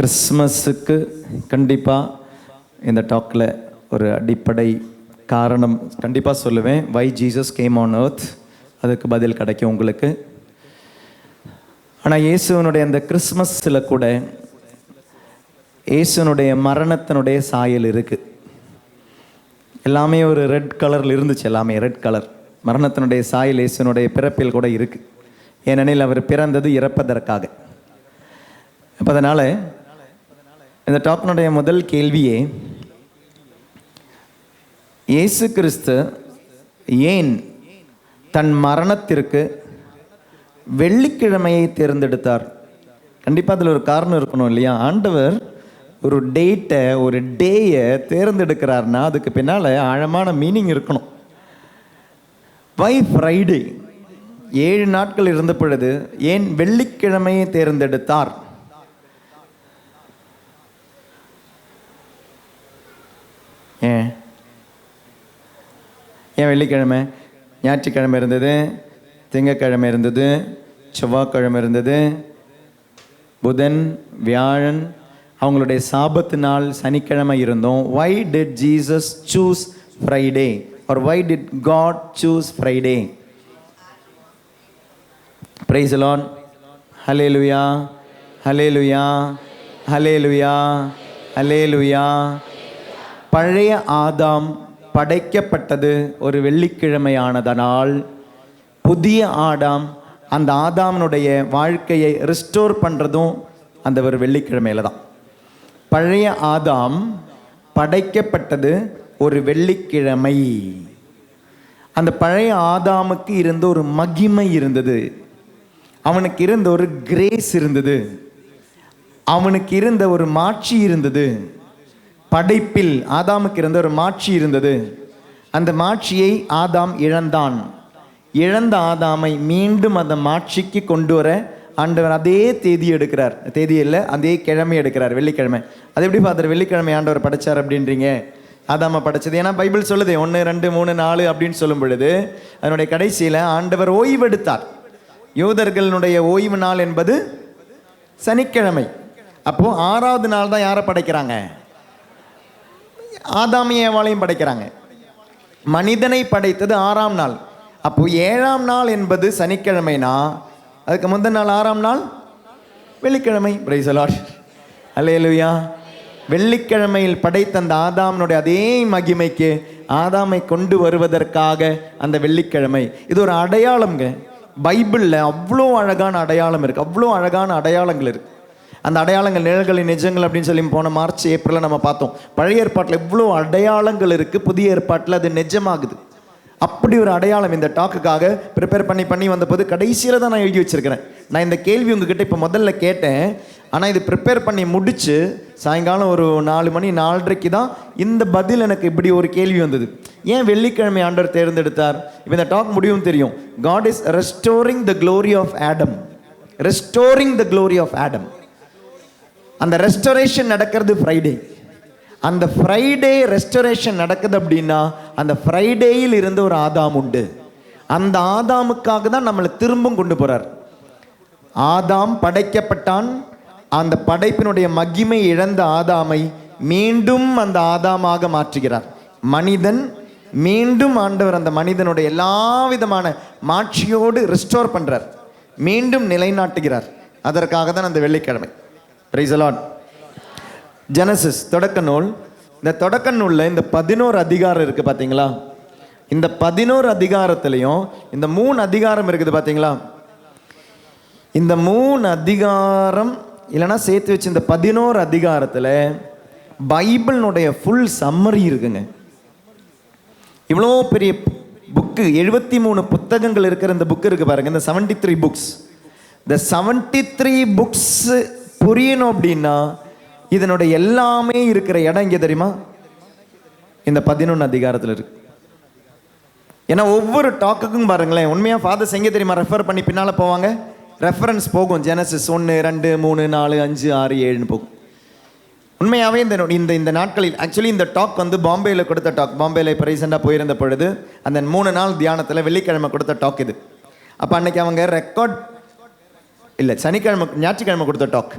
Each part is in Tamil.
கிறிஸ்மஸுக்கு கண்டிப்பாக இந்த டாக்கில் ஒரு அடிப்படை காரணம் கண்டிப்பாக சொல்லுவேன். Why Jesus came on earth, அதுக்கு பதில் கிடைக்கும் உங்களுக்கு. ஆனால் இயேசுவனுடைய அந்த கிறிஸ்மஸில் கூட இயேசுனுடைய மரணத்தினுடைய சாயல் இருக்குது. எல்லாமே ஒரு ரெட் கலரில் இருந்துச்சு, எல்லாமே ரெட் கலர். மரணத்தினுடைய சாயல் இயேசுனுடைய பிறப்பில் கூட இருக்குது. ஏனெனில் அவர் பிறந்தது இறப்பதற்காக. அப்போ அதனால் இந்த டாப்பினுடைய முதல் கேள்வியே, இயேசு கிறிஸ்து ஏன் தன் மரணத்திற்கு வெள்ளிக்கிழமையை தேர்ந்தெடுத்தார்? கண்டிப்பாக அதில் ஒரு காரணம் இருக்கணும் இல்லையா? ஆண்டவர் ஒரு டேட்டை, ஒரு டேயை தேர்ந்தெடுக்கிறார்னா அதுக்கு பின்னால் ஆழமான மீனிங் இருக்கணும். வை ஃப்ரைடே? 7 நாட்கள் இருந்த பொழுது ஏன் வெள்ளிக்கிழமையை தேர்ந்தெடுத்தார்? ஏன் வெள்ளிக்கிழமை? ஞாயிற்றுக்கிழமை இருந்தது, திங்கக்கிழமை இருந்தது, செவ்வாய்க்கிழமை இருந்தது, புதன், வியாழன், அவங்களுடைய சாபத்து நாள் சனிக்கிழமை இருந்தோம். Why did Jesus choose Friday? Or why did God choose Friday? Praise the Lord. Hallelujah. Hallelujah. Hallelujah. Hallelujah. பழைய ஆதாம் படைக்கப்பட்டது ஒரு வெள்ளிக்கிழமையானதனால், புதிய ஆதாம், அந்த ஆதாமனுடைய வாழ்க்கையை ரிஸ்டோர் பண்ணுறதும் அந்த ஒரு வெள்ளிக்கிழமையில தான். பழைய ஆதாம் படைக்கப்பட்டது ஒரு வெள்ளிக்கிழமை. அந்த பழைய ஆதாமுக்கு இருந்த ஒரு மகிமை இருந்தது, அவனுக்கு இருந்த ஒரு கிரேஸ் இருந்தது, அவனுக்கு இருந்த ஒரு மாட்சி இருந்தது. படைப்பில் ஆதாமுக்கு இருந்த ஒரு மாட்சி இருந்தது. அந்த மாட்சியை ஆதாம் இழந்தான். இழந்த ஆதாமை மீண்டும் அந்த மாட்சிக்கு கொண்டு வர ஆண்டவர் அதே தேதி எடுக்கிறார். தேதி இல்லை, அதே கிழமை எடுக்கிறார், வெள்ளிக்கிழமை. அது எப்படி ஃபாதர் வெள்ளிக்கிழமை ஆண்டவர் படைச்சார் அப்படின்றீங்க? ஆதாமை படைச்சது ஏன்னா பைபிள் சொல்லுது 1, 2, 3, 4 அப்படின்னு சொல்லும் பொழுது அதனுடைய கடைசியில் ஆண்டவர் ஓய்வெடுத்தார். யூதர்களுடைய ஓய்வு நாள் என்பது சனிக்கிழமை. அப்போ 6வது நாள் தான் யாரை படைக்கிறாங்க? ஆதாமிய ஏவாளையும் படைக்கிறாங்க. மனிதனை படைத்தது 6ஆம் நாள். அப்போ 7ஆம் நாள் என்பது சனிக்கிழமைனா அதுக்கு முந்தின நாள் 6ஆம் நாள் வெள்ளிக்கிழமை. Praise the Lord. அல்லேலூயா. வெள்ளிக்கிழமையில் படைத்த அந்த ஆதாமனுடைய அதே மகிமைக்கு ஆதாமை கொண்டு வருவதற்காக அந்த வெள்ளிக்கிழமை. இது ஒரு அடையாளம்ங்க. பைபிளில் அவ்வளோ அழகான அடையாளம் இருக்குது, அவ்வளோ அழகான அடையாளங்கள் இருக்குது. அந்த அடையாளங்கள் நிழல்களின் நிஜங்கள் அப்படின்னு சொல்லி போன மார்ச் ஏப்ரலில் நம்ம பார்த்தோம். பழைய ஏற்பாட்டில் எவ்வளோ அடையாளங்கள் இருக்குது, புதிய ஏற்பாட்டில் அது நிஜமாகுது. அப்படி ஒரு அடையாளம் இந்த டாக்குக்காக ப்ரிப்பேர் பண்ணி வந்தபோது கடைசியில் தான் நான் எழுதி வச்சுருக்கிறேன். நான் இந்த கேள்வி உங்ககிட்ட இப்போ முதல்ல கேட்டேன், ஆனால் இது ப்ரிப்பேர் பண்ணி முடித்து சாயங்காலம் ஒரு 4 மணி 4:30 தான் இந்த பதில் எனக்கு இப்படி ஒரு கேள்வி வந்தது. ஏன் வெள்ளிக்கிழமை ஆண்டவர் தேர்ந்தெடுத்தார்? இப்போ இந்த டாக் முடிவும் தெரியும். God is restoring the glory of Adam. Restoring the glory of Adam. அந்த ரெஸ்டோரேஷன் நடக்கிறது ஃப்ரைடே. அந்த ஃப்ரைடே ரெஸ்டோரேஷன் நடக்குது அப்படின்னா அந்த ஃப்ரைடேயில் இருந்து ஒரு ஆதாம் உண்டு. அந்த ஆதாமுக்காக தான் நம்மளை திரும்பவும் கொண்டு போகிறார். ஆதாம் படைக்கப்பட்டான். அந்த படைப்பினுடைய மகிமை இழந்த ஆதாமை மீண்டும் அந்த ஆதாமாக மாற்றுகிறார். மனிதன் மீண்டும் ஆண்டவர் அந்த மனிதனுடைய எல்லா விதமான மாட்சியோடு ரெஸ்டோர் பண்ணுறார், மீண்டும் நிலைநாட்டுகிறார். அதற்காக தான் அந்த வெள்ளிக்கிழமை. Praise the Lord. ஜெனசிஸ் தொடக்க நூல். இந்த தொடக்க நூலில் இந்த 11 அதிகாரம் இருக்குது பார்த்தீங்களா? இந்த 11 அதிகாரத்துலேயும் இந்த 3 அதிகாரம் இருக்குது பார்த்தீங்களா? இந்த 3 அதிகாரம் இல்லைன்னா சேர்த்து வச்சு இந்த 11 அதிகாரத்தில் பைபிளினுடைய ஃபுல் சம்மரி இருக்குங்க. இவ்வளோ பெரிய புக்கு, 73 புத்தகங்கள் இருக்கிற இந்த புக்கு இருக்குது பாருங்கள், இந்த 73 புக்ஸ். இந்த 73 புக்ஸ் புரியணும் அப்படின்னா இதனுடைய எல்லாமே இருக்கிற இடம் இங்கே தெரியுமா? இந்த 11 அதிகாரத்தில் இருக்கு. ஏன்னா ஒவ்வொரு டாக்குக்கும் பாருங்களேன், உண்மையாக ஃபாதர்ஸ் எங்கே தெரியுமா ரெஃபர் பண்ணி பின்னால் போவாங்க? ரெஃபரன்ஸ் போகும். ஜெனசிஸ் 1, 2, 3, 4, 5, 6, 7 போகும். உண்மையாகவே இந்த நாட்களில் ஆக்சுவலி இந்த டாக் வந்து பாம்பேயில் கொடுத்த டாக். பாம்பேயில் இப்போ ரீசெண்டாக போயிருந்த பொழுது அந்த 3 நாள் தியானத்தில் வெள்ளிக்கிழமை கொடுத்த டாக் இது. அப்போ அன்னைக்கு அவங்க ரெக்கார்ட் இல்லை, ஞாயிற்றுக்கிழமை கொடுத்த டாக்.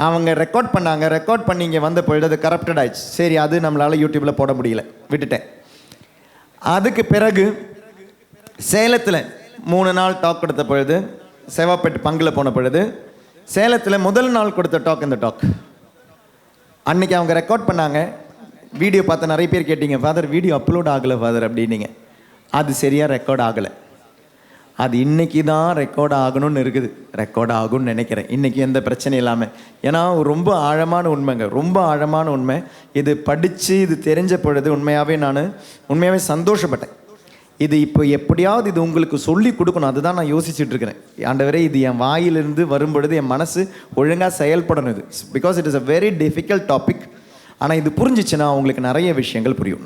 அவங்க ரெக்கார்ட் பண்ணாங்க. ரெக்கார்ட் பண்ணி இங்கே வந்த பொழுது அது கரப்டட் ஆயிடுச்சு. சரி, அது நம்மளால் யூடியூப்பில் போட முடியல, விட்டுட்டேன். அதுக்கு பிறகு சேலத்தில் 3 நாள் டாக் கொடுத்த பொழுது, சேவாப்பேட்டு பங்கில் போன பொழுது, சேலத்தில் முதல் நாள் கொடுத்த டாக் இந்த டாக். அன்றைக்கி அவங்க ரெக்கார்ட் பண்ணாங்க. வீடியோ பார்த்து நிறைய பேர் கேட்டீங்க, ஃபாதர் வீடியோ அப்லோட் ஆகலை ஃபாதர் அப்படின்னீங்க. அது சரியாக ரெக்கார்ட் ஆகலை. அது இன்றைக்கி தான் ரெக்கார்ட் ஆகணும்னு இருக்குது. ரெக்கார்ட் ஆகும்னு நினைக்கிறேன், இன்றைக்கி எந்த பிரச்சனையும் இல்லாமல். ஏன்னா ரொம்ப ஆழமான உண்மைங்க, ரொம்ப ஆழமான உண்மை. இது படித்து இது தெரிஞ்ச பொழுது உண்மையாகவே சந்தோஷப்பட்டேன். இது இப்போ எப்படியாவது இது உங்களுக்கு சொல்லி கொடுக்கணும், அதுதான் நான் யோசிச்சுட்டு இருக்கிறேன். ஆண்டவரே, இது என் வாயிலிருந்து வரும்பொழுது என் மனசு ஒழுங்காக செயல்படணும். இது because it is a very difficult topic. ஆனால் இது புரிஞ்சிச்சுன்னா உங்களுக்கு நிறைய விஷயங்கள் புரியும்.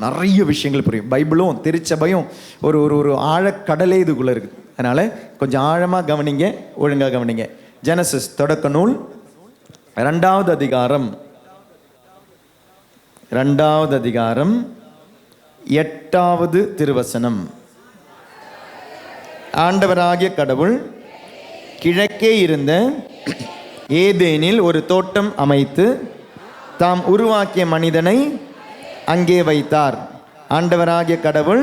பைபிளும் திருச்சபையும் ஒரு ஒரு ஒரு ஆழக்கடலே இதுக்குள்ளே இருக்குது. அதனால் கொஞ்சம் ஆழமாக கவனிங்க, ஒழுங்காக கவனிங்க. ஜெனசிஸ் தொடக்க நூல் 2வது அதிகாரம் 8வது திருவசனம். ஆண்டவராகிய கடவுள் கிழக்கே இருந்த ஏதேனில் ஒரு தோட்டம் அமைத்து தாம் உருவாக்கிய மனிதனை அங்கே வைத்தார். ஆண்டவராகிய கடவுள்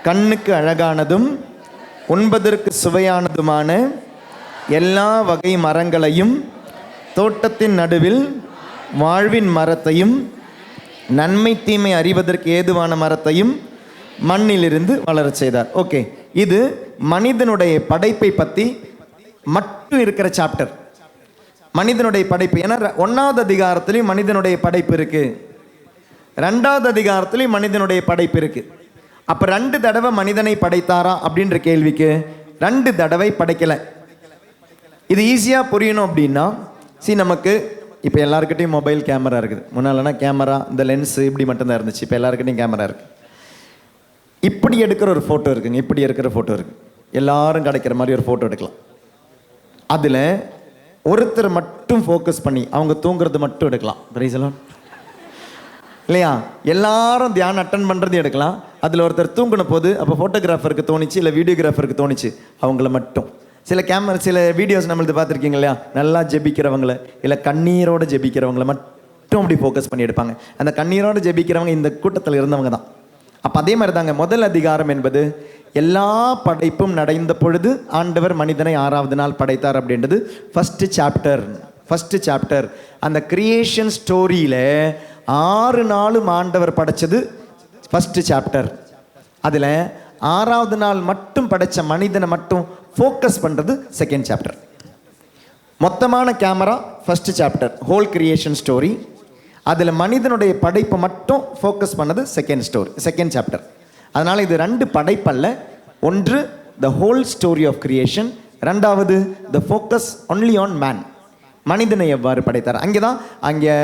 கண்ணுக்கு அழகானதும் உண்பதற்கு சுவையானதுமான எல்லா வகை மரங்களையும் தோட்டத்தின் நடுவில் வாழ்வின் மரத்தையும் நன்மை தீமை அறிவதற்கு ஏதுவான மரத்தையும் மண்ணிலிருந்து வளரச் செய்தார். ஓகே, இது மனிதனுடைய படைப்பை பற்றி மட்டும் இருக்கிற சாப்டர். மனிதனுடைய படைப்பு. ஏன்னா 1வது அதிகாரத்திலையும் மனிதனுடைய படைப்பு இருக்கு, 2வது அதிகாரத்திலையும் மனிதனுடைய படைப்பு இருக்கு. அப்போ 2 தடவை மனிதனை படைத்தாரா அப்படின்ற கேள்விக்கு 2 தடவை படைக்கலை. இது ஈஸியாக புரியணும் அப்படின்னா, நமக்கு இப்போ எல்லாருக்கிட்டையும் மொபைல் கேமரா இருக்குது. முன்னாலனா கேமரா இந்த லென்ஸு இப்படி மட்டும்தான் இருந்துச்சு. இப்போ எல்லாருக்கிட்டையும் கேமரா இருக்குது. இப்படி எடுக்கிற ஒரு ஃபோட்டோ இருக்குங்க, இப்படி இருக்கிற ஃபோட்டோ இருக்குது. எல்லாரும் கிடைக்கிற மாதிரி ஒரு ஃபோட்டோ எடுக்கலாம். அதில் ஒருத்தர் மட்டும் ஃபோக்கஸ் பண்ணி அவங்க தூங்குறது மட்டும் எடுக்கலாம். பிரைஸ்லாம் இல்லையா? எல்லாரும் தியானம் அட்டன் பண்ணுறது எடுக்கலாம். அதில் ஒருத்தர் தூங்கின போது அப்போ ஃபோட்டோகிராஃபருக்கு தோணிச்சு, இல்லை வீடியோகிராஃபருக்கு தோணிச்சு, அவங்கள மட்டும். சில வீடியோஸ் நம்மளது பார்த்துருக்கீங்க இல்லையா? நல்லா ஜெபிக்கிறவங்கள, இல்லை கண்ணீரோடு ஜெபிக்கிறவங்கள மட்டும் அப்படி ஃபோக்கஸ் பண்ணி எடுப்பாங்க. அந்த கண்ணீரோடு ஜெபிக்கிறவங்க இந்த கூட்டத்தில் இருந்தவங்க தான். அப்போ அதே மாதிரி தாங்க முதல் அதிகாரம் என்பது எல்லா படைப்பும் நடந்த பொழுது ஆண்டவர் மனிதனை 6வது நாள் படைத்தார் அப்படின்றது ஃபஸ்ட்டு சாப்டர். அந்த கிரியேஷன் ஸ்டோரியில் 6 நாளும் ஆண்டவர் படைச்சது ஃபஸ்ட்டு சாப்டர். அதில் 6வது நாள் மட்டும் படைத்த மனிதனை மட்டும் ஃபோக்கஸ் பண்ணுறது செகண்ட் சாப்டர். மொத்தமான camera first chapter, whole creation story. அதில் மனிதனுடைய படைப்பை மட்டும் ஃபோக்கஸ் பண்ணது செகண்ட் சாப்டர். அதனால் இது 2 படைப்பல்ல. ஒன்று the whole story of creation, 2வது the focus only on man. மனிதனை எவ்வாறு படைத்தார். அங்கே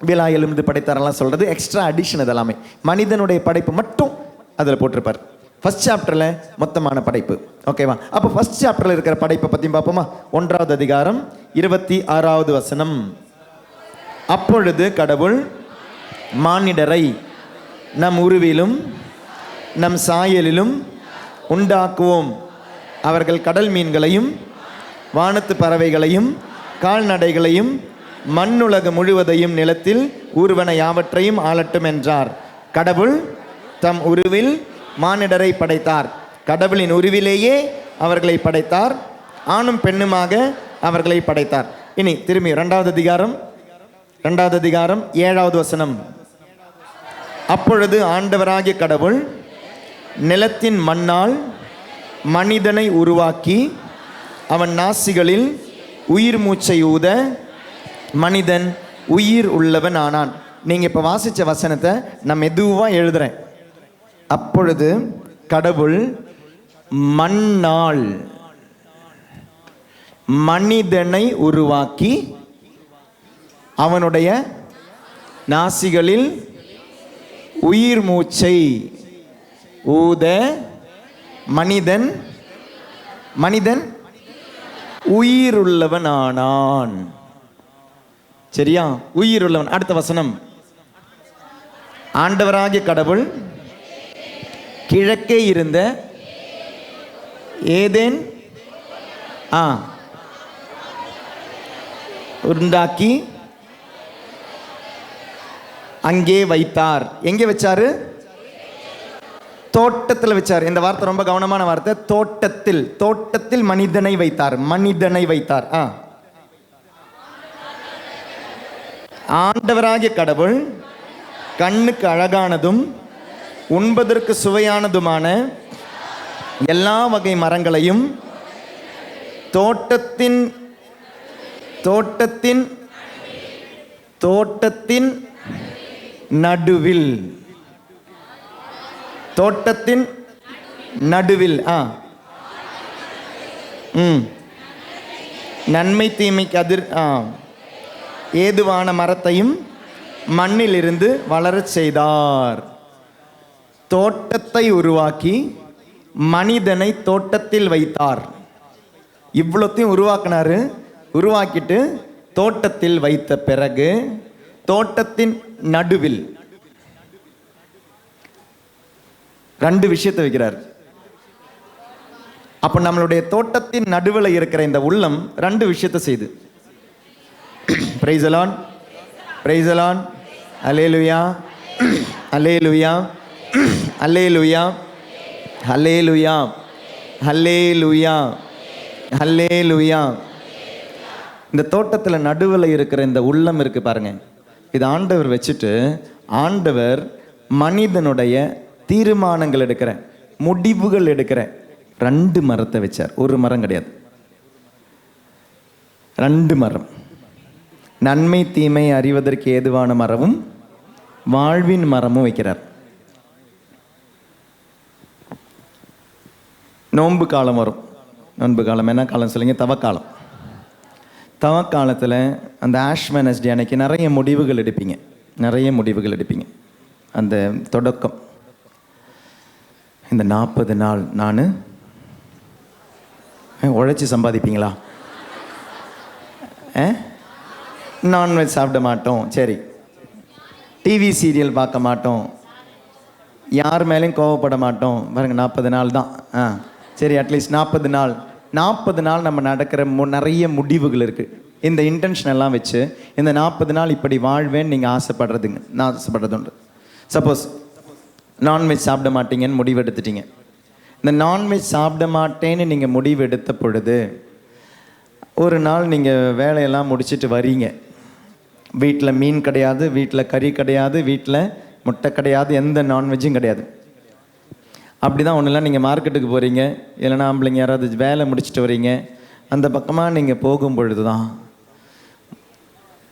விழா எலும்பு படைத்தாரெல்லாம் சொல்கிறது எக்ஸ்ட்ரா அடிஷன். இதெல்லாமே மனிதனுடைய படைப்பு மட்டும் அதில் போட்டிருப்பார். ஃபஸ்ட் சாப்டரில் மொத்தமான படைப்பு. ஓகேவா? அப்போ ஃபஸ்ட் சாப்டரில் இருக்கிற படைப்பை பற்றியும் பார்ப்போமா? 1வது அதிகாரம் 26வது வசனம். அப்பொழுது கடவுள் மானிடரை நம் உருவிலும் நம் சாயலிலும் உண்டாக்குவோம். அவர்கள் கடல் மீன்களையும் வானத்து பறவைகளையும் கால்நடைகளையும் மண்ணுலகம் முழுவதையும் நிலத்தில் ஊர்வன யாவற்றையும் ஆளட்டும் என்றார். கடவுள் தம் உருவில் மானிடரை படைத்தார். கடவுளின் உருவிலேயே அவர்களை படைத்தார், ஆணும் பெண்ணுமாக அவர்களை படைத்தார். இனி திரும்பி 2வது அதிகாரம் 7வது வசனம். அப்பொழுது ஆண்டவராகிய கடவுள் நிலத்தின் மண்ணால் மனிதனை உருவாக்கி அவன் நாசிகளில் உயிர் மூச்சை ஊத மனிதன் உயிர் உள்ளவன் ஆனான். நீங்கள் இப்போ வாசித்த வசனத்தை நான் மெதுவாக எழுதுகிறேன். அப்பொழுது கடவுள் மண்ணால் மனிதனை உருவாக்கி அவனுடைய நாசிகளில் உயிர் மூச்சை ஊத மனிதன் உயிருள்ளவன் ஆனான். சரியா? உயிருள்ளவன். அடுத்த வசனம். ஆண்டவராகிய கடவுள் கிழக்கே இருந்த ஏதேன் உண்டாக்கி அங்கே வைத்தார். எங்கே வச்சாரு? தோட்டத்தில் வச்சார். இந்த வார்த்தை ரொம்ப கவனமான வார்த்தை. தோட்டத்தில். தோட்டத்தில் மனிதனை வைத்தார். மனிதனை வைத்தார். ஆண்டவராகிய கடவுள் கண்ணுக்கு அழகானதும் உண்பதற்கு சுவையானதுமான எல்லா வகை மரங்களையும் தோட்டத்தின் தோட்டத்தின் தோட்டத்தின் நடுவில் தோட்டத்தின் நடுவில் நன்மை தீமைக்கு ஏதுவான மரத்தையும் மண்ணிலிருந்து வளரச் செய்தார். தோட்டத்தை உருவாக்கி மனிதனை தோட்டத்தில் வைத்தார். இவ்வளோத்தையும் உருவாக்கினாரு. உருவாக்கிட்டு தோட்டத்தில் வைத்த பிறகு தோட்டத்தின் நடுவில் 2 விஷயத்தை வைக்கிறார். அப்ப நம்மளுடைய தோட்டத்தின் நடுவில் இருக்கிற இந்த உள்ளம் 2 விஷயத்தை செய்து. Praise the Lord, praise the Lord, alleluia, alleluia, alleluia, alleluia, alleluia, alleluia. இந்த தோட்டத்தில் நடுவில் இருக்கிற இந்த உள்ளம் இருக்கு பாருங்க. இது ஆண்டவர் வச்சுட்டு ஆண்டவர் மனிதனுடைய தீர்மானங்கள் எடுக்கிற, முடிவுகள் எடுக்கிற 2 மரத்தை வச்சார். ஒரு மரம் கிடையாது, 2 மரம். நன்மை தீமை அறிவதற்கு ஏதுவான மரமும் வாழ்வின் மரமும் வைக்கிறார். நோன்பு காலம் வரும். நோன்பு காலம் என்ன காலம் சொல்லுங்க? தவக்காலம். தவக்காலத்தில் அந்த ஆஷ் வெட்னஸ்டே அன்னைக்கு நிறைய முடிவுகள் எடுப்பீங்க. நிறைய முடிவுகள் எடுப்பீங்க. அந்த தொடக்கம், இந்த 40 நாள் நான் உழைச்சி சம்பாதிப்பீங்களா? நான்வெஜ் சாப்பிட மாட்டோம், சரி. டிவி சீரியல் பார்க்க மாட்டோம், யார் மேலேயும் கோவப்பட மாட்டோம். பாருங்க, 40 நாள் தான். சரி, அட்லீஸ்ட் 40 நாள். 40 நாள் நம்ம நடக்கிற நிறைய முடிவுகள் இருக்குது. இந்த இன்டென்ஷன் எல்லாம் வச்சு இந்த 40 நாள் இப்படி வாழ்வேன்னு நீங்கள் ஆசைப்படுறதுங்க. நான் ஆசைப்படுறது உண்டு. சப்போஸ் நான்வெஜ் சாப்பிட மாட்டீங்கன்னு முடிவு எடுத்துட்டீங்க. இந்த நான்வெஜ் சாப்பிட மாட்டேன்னு நீங்கள் முடிவு எடுத்த பொழுது ஒரு நாள் நீங்கள் வேலையெல்லாம் முடிச்சுட்டு வரீங்க. வீட்டில் மீன் கிடையாது, வீட்டில் கறி கிடையாது, வீட்டில் முட்டை கிடையாது, எந்த நான்வெஜ்ஜும் கிடையாது. அப்படி தான் ஒன்றும் இல்லை. நீங்கள் மார்க்கெட்டுக்கு போகிறீங்க, இல்லைனா ஆம்பளைங்க யாராவது வேலை முடிச்சுட்டு வரீங்க. அந்த பக்கமாக நீங்கள் போகும் பொழுது தான்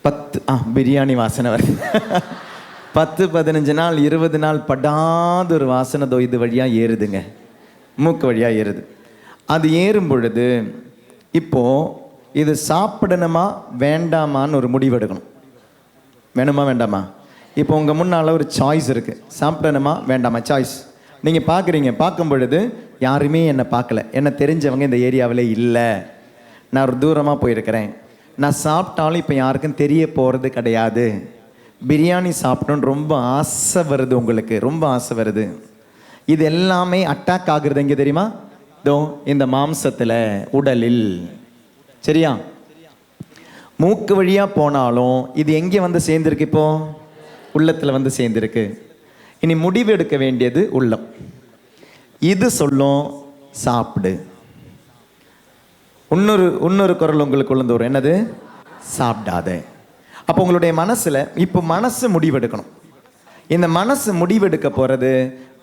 10 பிரியாணி வாசனை வருது. 10-15 நாள் 20 நாள் படாத ஒரு வாசனை இது வழியாக ஏறுதுங்க, மூக்கு வழியாக ஏறுது. அது ஏறும் பொழுது இப்போது இது சாப்பிடணுமா வேண்டாமான்னு ஒரு முடிவு எடுக்கணும். வேணுமா வேண்டாமா? இப்போ உங்கள் முன்னால் ஒரு சாய்ஸ் இருக்குது. சாப்பிடணுமா வேண்டாமா சாய்ஸ். நீங்கள் பார்க்குறீங்க. பார்க்கும் பொழுது யாருமே என்னை பார்க்கல, என்னை தெரிஞ்சவங்க இந்த ஏரியாவில் இல்லை, நான் ஒரு தூரமாக போயிருக்கிறேன், நான் சாப்பிட்டாலும் இப்போ யாருக்கும் தெரிய போகிறது கிடையாது. பிரியாணி சாப்பிட்டோன்னு ரொம்ப ஆசை வருது, உங்களுக்கு ரொம்ப ஆசை வருது. இது எல்லாமே அட்டாக் ஆகுறது எங்கே தெரியுமா? இதோ இந்த மாம்சத்தில், உடலில். சரியா? மூக்கு வழியாக போனாலும் இது எங்கே வந்து சேர்ந்துருக்கு? இப்போ உள்ளத்தில் வந்து சேர்ந்துருக்கு. இனி முடிவு எடுக்க வேண்டியது உள்ளம். இது சொல்லும் சாப்பிடு. இன்னொரு குரல் உங்களுக்கு உள்ள வரும். என்னது? சாப்பிடாத. அப்போ உங்களுடைய மனசில் இப்போ மனசு முடிவெடுக்கணும். இந்த மனசு முடிவெடுக்க போகிறது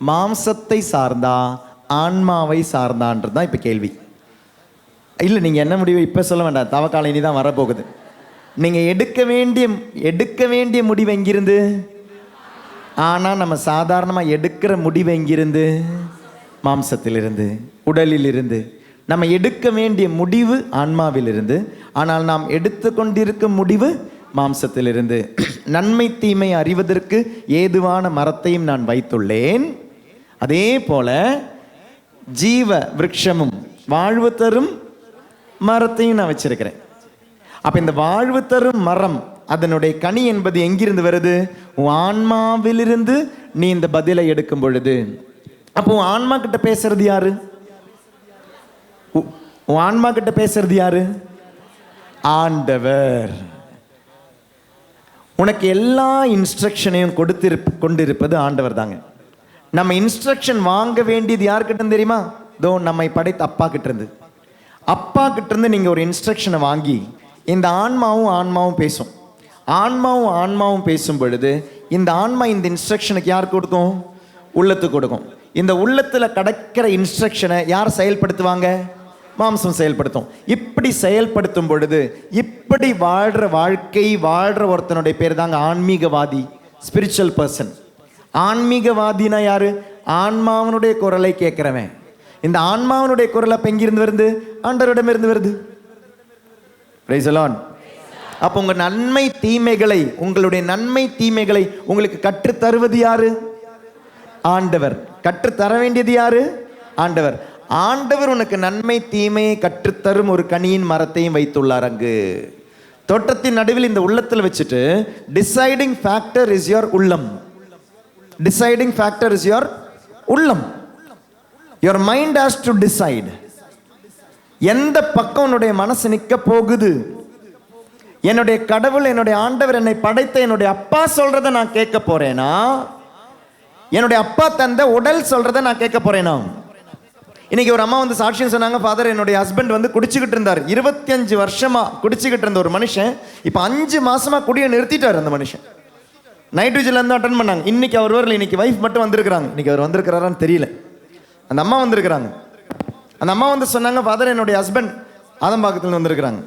மாம்சத்தை சார்ந்தா ஆன்மாவை சார்ந்தான்றது தான் இப்போ கேள்வி. இல்லை, நீங்கள் என்ன முடிவு இப்போ சொல்ல வேண்டாம், தவக்காலம் இனி தான் வரப்போகுது. நீங்கள் எடுக்க வேண்டிய முடிவு எங்கிருந்து? ஆனால் நம்ம சாதாரணமாக எடுக்கிற முடிவு எங்கிருந்து? மாம்சத்திலிருந்து, உடலிலிருந்து. நம்ம எடுக்க வேண்டிய முடிவு ஆன்மாவிலிருந்து, ஆனால் நாம் எடுத்துக்கொண்டிருக்கும் முடிவு மாம்சத்திலிருந்து. நன்மை தீமை அறிவதற்கு ஏதுவான மரத்தையும் நான் வைத்துள்ளேன், அதே போல ஜீவ விருட்சமும் வாழ்வு தரும் மரத்தையும் நான் வச்சிருக்கிறேன். அப்ப இந்த வாழ்வு தரும் மரம், அதனுடைய கனி என்பது எங்கிருந்து வருது? உன் ஆன்மாவிலிருந்து நீ இந்த பதிலை எடுக்கும் பொழுது. அப்போ உன் ஆன்மா கிட்ட பேசுறது யாரு? உன் ஆன்மா கிட்ட பேசுறது யாரு? ஆண்டவர். உனக்கு எல்லா இன்ஸ்ட்ரக்ஷனையும் கொண்டிருப்பது ஆண்டவர் தாங்க. நம்ம இன்ஸ்ட்ரக்ஷன் வாங்க வேண்டியது யார்கிட்ட தெரியுமா? தோ நம்மை படைத்த அப்பா கிட்ட இருந்து. அப்பா கிட்ட இருந்து நீங்க ஒரு இன்ஸ்ட்ரக்ஷனை வாங்கி, இந்த ஆன்மாவும் பேசும். ஆன்மாவும் பேசும் பொழுது இந்த ஆன்மா இந்த இன்ஸ்ட்ரக்ஷனுக்கு யார் கொடுக்கும்? உள்ளத்துக்கு கொடுக்கும். இந்த உள்ளத்துல கிடைக்கிற இன்ஸ்ட்ரக்ஷனை யார் செயல்படுத்துவாங்க? மாம்சம் செயல்படுத்தும். இப்படி செயல்படுத்தும் பொழுது இப்படி வாழ்ற ஒருத்தனுடைய பேர் தாங்க ஆன்மீகவாதி, ஸ்பிரிச்சுவல் பர்சன். ஆன்மீகவாதினா யாரு? ஆன்மாவனுடைய குரலை கேட்கிறவன். இந்த ஆன்மாவனுடைய குரல் அப்ப எங்கிருந்து வருது? ஆண்டவரிடம் இருந்து வருது. Praise the Lord. அப்போ உங்க உங்களுடைய நன்மை தீமைகளை உங்களுக்கு கற்றுத் தருவது யாரு? ஆண்டவர். கற்றுத்தர வேண்டியது யாரு? ஆண்டவர். ஆண்டவர் உனக்கு நன்மை தீமையை கற்றுத்தரும் ஒரு கனியின் மரத்தையும் வைத்துள்ளார் அங்கு தோட்டத்தின் நடுவில். இந்த உள்ளத்தில் வச்சுட்டு டிசைடிங் ஃபேக்டர் இஸ் யுவர் உள்ளம். டிசைடிங் ஃபேக்டர் இஸ் யுவர் உள்ளம். Your mind has to decide. எந்த பக்கம் உன்னுடைய மனசு நிற்க போகுது? என்னுடைய கடவுள், என்னுடைய ஆண்டவர், என்னை படைத்த என்னுடைய அப்பா சொல்றதை நான் கேட்க போறேனா, என்னுடைய அப்பா தந்த உடல் சொல்றதை நான் கேட்க போறேனா? இன்னைக்கு ஒரு அம்மா வந்து சாட்சியம் சொன்னாங்க, ஃபாதர் என்னுடைய ஹஸ்பண்ட் வந்து குடிச்சுக்கிட்டு இருந்தார், 25 வருஷமா குடிச்சுக்கிட்டு இருந்த ஒரு மனுஷன் இப்போ 5 மாசமா குடியை நிறுத்திட்டார். அந்த மனுஷன் நைட் விஜில் இருந்து அட்டன் பண்ணாங்க. இன்னைக்கு அவர் வரல, இன்னைக்கு வைஃப் மட்டும் வந்திருக்கிறாங்க. இன்னைக்கு அவர் வந்திருக்கிறாரான்னு தெரியல. அந்த அம்மா வந்திருக்கிறாங்க. அந்த அம்மா வந்து சொன்னாங்க, ஃபாதர் என்னுடைய ஹஸ்பண்ட் ஆதம்பாக்கத்துல வந்திருக்கிறாங்க,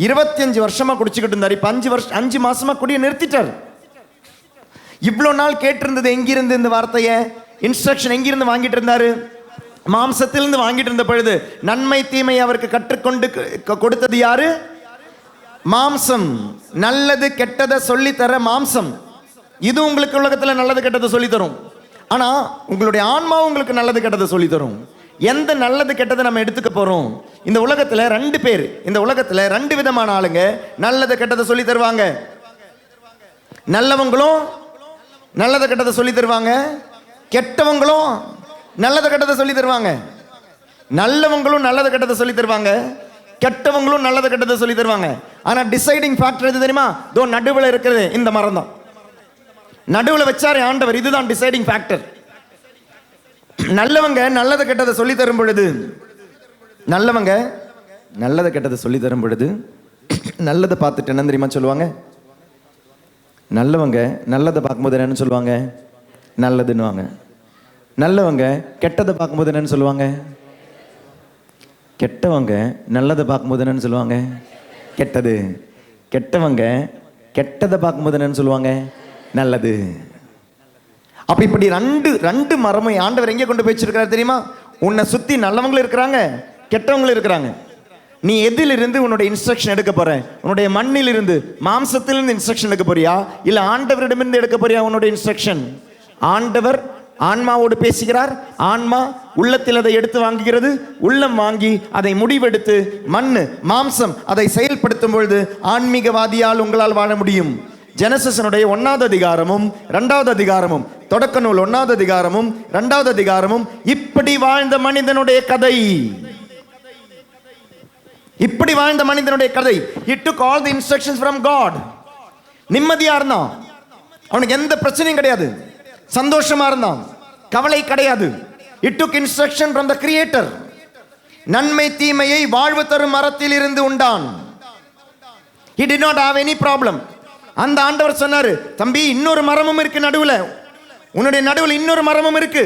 25 வருஷமா குடிச்சுக்கிட்டு இருந்தார், இப்போ 5 மாசமா குடியை நிறுத்திட்டார். இவ்வளோ நாள் கேட்டிருந்தது எங்கிருந்து? இந்த வார்த்தையை இன்ஸ்ட்ரக்ஷன் எங்கிருந்து வாங்கிட்டு இருந்தாரு? மாம்சத்திலிருந்து வாங்கிட்டு இருந்த பொழுது நன்மை தீமை அவருக்கு கற்றுக்கொண்டு கொடுத்தது யாரு? மாம்சம். நல்லது கெட்டதை சொல்லித்தர மாம்சம். இது உங்களுக்கு உலகத்தில் நல்லது கெட்டதை சொல்லி தரும். ஆனா உங்களுடைய ஆன்மா உங்களுக்கு நல்லது கெட்டதை சொல்லி தரும். எந்த நல்லது கெட்டதை நம்ம எடுத்துக்க போறோம்? இந்த உலகத்துல 2 பேர், இந்த உலகத்துல 2 விதமான ஆளுங்க நல்லது கெட்டதை சொல்லி தருவாங்க. நல்லவங்களும் நல்லது கெட்டதை சொல்லி தருவாங்க, கெட்டவங்களும் நல்லது கெட்டதை சொல்லி தருவாங்க. நல்லவங்களும் நல்லது கெட்டதை சொல்லி தருவாங்க, கெட்டவங்களும் நல்லது கெட்டதை சொல்லி தருவாங்க. ஆனா டிசைடிங் ஃபேக்டர் எது தெரியுமா? தோ நடுவில் இருக்கிறது இந்த மரம் தான். நடுவில் வச்சாரு ஆண்டவர். இதுதான் டிசைடிங் ஃபேக்டர். நல்லவங்க நல்லது கெட்டதை சொல்லி தரும் பொழுது, நல்லவங்க நல்லது கெட்டதை சொல்லி தரும் பொழுது நல்லதை பார்த்துட்டு என்ன தெரியுமா சொல்லுவாங்க? நல்லவங்க நல்லதை பார்க்கும்போது என்னன்னு சொல்லுவாங்க? நல்லதுன்னுவாங்க. நல்லவங்க கெட்டதை பார்க்கும்போது என்னன்னு சொல்லுவாங்க? கெட்டவங்க நல்லதை பார்க்கும்போது என்னன்னு சொல்லுவாங்க? கெட்டது. கெட்டவங்க கெட்டதை பார்க்கும்போது என்னன்னு சொல்லுவாங்க? நல்லது. அப்ப இப்படி ரெண்டு மரமும் ஆண்டவர் எங்கே கொண்டு போய் வச்சிருக்காரு தெரியுமா? உன்னை சுத்தி நல்லவங்களும் இருக்கிறாங்க, கெட்டவங்களும் இருக்கிறாங்க. நீ எதிலிருந்து உன்னுடைய இன்ஸ்ட்ரக்ஷன் எடுக்க போற? உன்னுடைய மண்ணிலிருந்து, மாம்சத்திலிருந்து இன்ஸ்ட்ரக்ஷன் எடுக்க போறியா, இல்ல ஆண்டவரிடமிருந்து எடுக்க போறியா உன்னுடைய இன்ஸ்ட்ரக்ஷன்? ஆண்டவர் ஆன்மாவோடு பேசுகிறார். ஆன்மா உள்ளத்தில் அதை எடுத்து வாங்குகிறது. உள்ளம் வாங்கி அதை முடிவெடுத்து மண்ணு மாம்சம் அதை செயல்படுத்தும் பொழுது ஆன்மீகவாதியால் உங்களால் வாழ முடியும். ஜெனசிஸனுடைய 1வது அதிகாரமும் 2வது அதிகாரமும், தொடக்க நூல் 1வது அதிகாரமும் 2வது அதிகாரமும் இப்படி வாழ்ந்த மனிதனுடைய கதை. இப்படி வாழ்ந்த மனிதனுடைய கதை. He took all the instructions from God. நிம்மதியா இருந்தான், அவனுக்கு எந்த பிரச்சனையும் கிடையாது, சந்தோஷமா இருந்தான், கவலை கிடையாது. He took instruction from the Creator. நன்மை தீமையை வாழ்வு தரும் மரத்தில் இருந்து உண்டான். He did not have any problem. அந்த ஆண்டவர் சொன்னாரு, தம்பி இன்னொரு மரமும் இருக்கு நடுவுல, உன்னுடைய நடுவில் இன்னொரு மரமும் இருக்கு.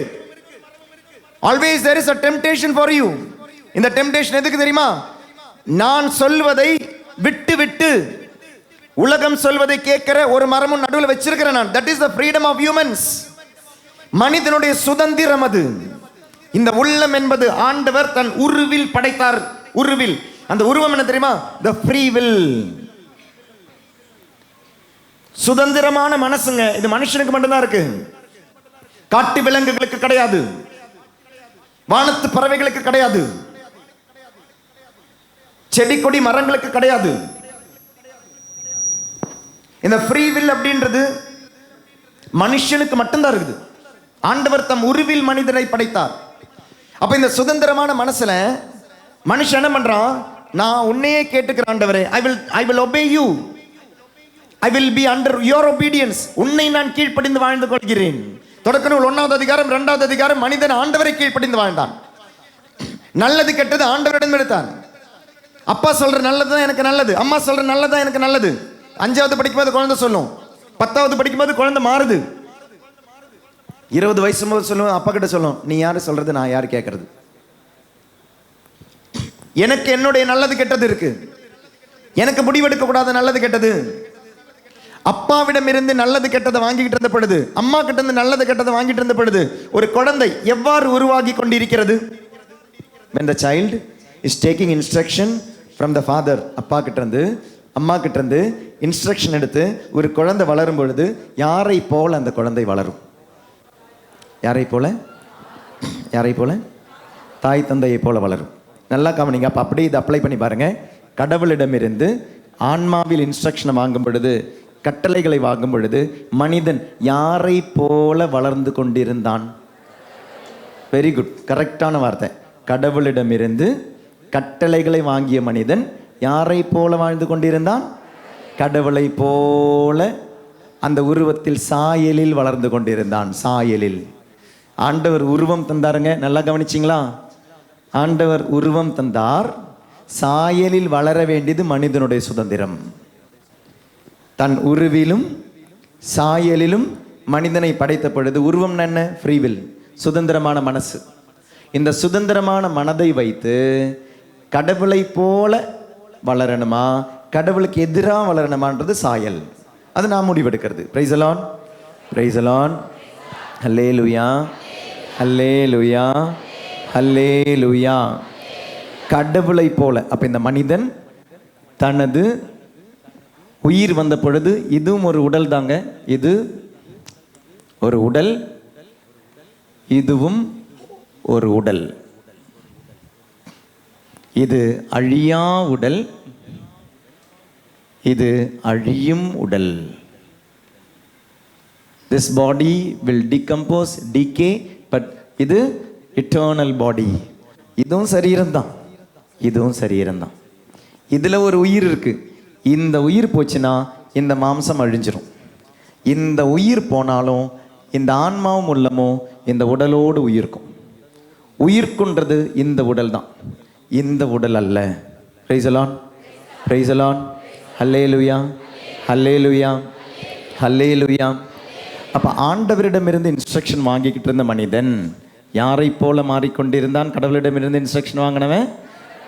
Always there is a temptation for you. இந்த டெம்டேஷன் எதுக்கு தெரியுமா? நான் சொல்வதை விட்டு விட்டு உலகம் சொல்வதை கேட்கிற ஒரு மரமும் நடுவில் வச்சிருக்கிறேன் நான். That is the freedom of humans. மனிதனுடைய சுதந்திரம் அது. இந்த உள்ளம் என்பது ஆண்டவர் தன் உருவில் படைத்தார். உருவில், அந்த உருவம் என்ன தெரியுமா? The free will. சுதந்திரமான மனசுங்க. இது மனுஷனுக்கு மட்டும்தான் இருக்கு, காட்டு விலங்குகளுக்கு கிடையாது, வானத்து பறவைகளுக்கு கிடையாது, செடி கொடி மரங்களுக்கு கிடையாது. இந்த ஃப்ரீ வில் அப்படின்றது மனுஷனுக்கு மட்டும்தான் இருக்குது. ஆண்டவர் தம் உருவில் மனிதனை படைத்தார். அப்ப இந்த சுதந்திரமான மனசுல மனுஷன் என்ன பண்றான்? நான் உன்னையே கேட்டுக்கிறேன் ஆண்டவரே, I will obey you. I will be under your obedience. உன்னை நான் கீழ்ப்படிந்து வாழ்ந்து கொள்கிறேன். தொடக்க நூல் 1வது அதிகாரம் 2வது அதிகாரம். மனிதன் ஆண்டவரை கீழ்ப்படிந்து வாழ்ந்தான். நல்லது கெட்டது ஆண்டவரிடம் எடுத்தான். அப்பா சொல்ற நல்லதுதான் எனக்கு நல்லது, அம்மா சொல்ற நல்லதுதான் எனக்கு நல்லது. 5வது படிக்கும்போது குழந்தை சொல்லும், 10வது படிக்கும்போது குழந்தை மாறுது. 20 வயசு போது சொல்லுவோம், அப்பா கிட்ட சொல்லும், நீ யாரு சொல்றது, நான் யாரு கேட்கறது? எனக்கு என்னுடைய நல்லது கெட்டது இருக்கு, எனக்கு முடிவெடுக்க கூடாத நல்லது கெட்டது. அப்பாவிடம் இருந்து நல்லது கெட்டதை வாங்கிட்டு இருந்த பொழுது, அம்மா கிட்ட இருந்து நல்லது கெட்டதை வாங்கிட்டு இருந்த பொழுது, ஒரு குழந்தை எவ்வாறு உருவாகி கொண்டிருக்கிறது? when the child is taking instruction from the father, அப்பா கிட்ட இருந்து அம்மா கிட்ட இருந்து இன்ஸ்ட்ரக்ஷன் எடுத்து ஒரு குழந்தை வளரும் பொழுது யாரை போல அந்த குழந்தை வளரும்? யாரை போல? யாரை போல? தாய் தந்தையை போல வளரும். நல்லா கவனிங்க. அப்போ அப்படியே இதை அப்ளை பண்ணி பாருங்க. கடவுளிடமிருந்து ஆன்மாவில் இன்ஸ்ட்ரக்ஷனை வாங்கும் பொழுது, கட்டளைகளை வாங்கும் பொழுது மனிதன் யாரை போல வளர்ந்து கொண்டிருந்தான்? வெரி குட், கரெக்டான வார்த்தை. கடவுளிடமிருந்து கட்டளைகளை வாங்கிய மனிதன் யாரை போல வாழ்ந்து கொண்டிருந்தான்? கடவுளை போல அந்த உருவத்தில் சாயலில் வளர்ந்து கொண்டிருந்தான். சாயலில் ஆண்டவர் உருவம் தந்தாருங்க. நல்லா கவனிச்சிங்களா? ஆண்டவர் உருவம் தந்தார். சாயலில் வளர வேண்டியது மனிதனுடைய சுதந்திரம். தன் உருவிலும் சாயலிலும் மனிதனை படைத்த பொழுது, உருவம் என்ன? ஃப்ரீவில், சுதந்திரமான மனசு. இந்த சுதந்திரமான மனதை வைத்து கடவுளை போல வளரணுமா, கடவுளுக்கு எதிராக வளரணுமான்றது சாயல். அது நான் முடிவெடுக்கிறது. Praise the Lord, praise the Lord, hallelujah, hallelujah, hallelujah. கடவுளை போல. அப்ப இந்த மனிதன் தனது உயிர் வந்த பொழுது, இதுவும் ஒரு உடல் தாங்க, இது ஒரு உடல், இதுவும் ஒரு உடல். இது அழியா உடல், இது அழியும் உடல். This body will decompose, decay, but இது eternal body. இதுவும் சரீரம் தான், இதுவும் சரீரம் தான். இதுல ஒரு உயிர் இருக்கு. இந்த உயிர் போச்சுன்னா இந்த மாம்சம் அழிஞ்சிரும். இந்த உயிர் போனாலும் இந்த ஆன்மாவும் உள்ளமும் இந்த உடலோடு உயிர்க்கும். உயிர்க்குன்றது இந்த உடல் தான், இந்த உடல் அல்ல. Praise the Lord, praise the Lord, hallelujah, hallelujah, hallelujah. அப்ப ஆண்டவரிடமிருந்து இன்ஸ்ட்ரக்ஷன் வாங்கிக்கிட்டு இருந்த மனிதன் யாரை போல மாறிக்கொண்டிருந்தான்? கடவுளிடமிருந்து இன்ஸ்ட்ரக்ஷன் வாங்கினவன்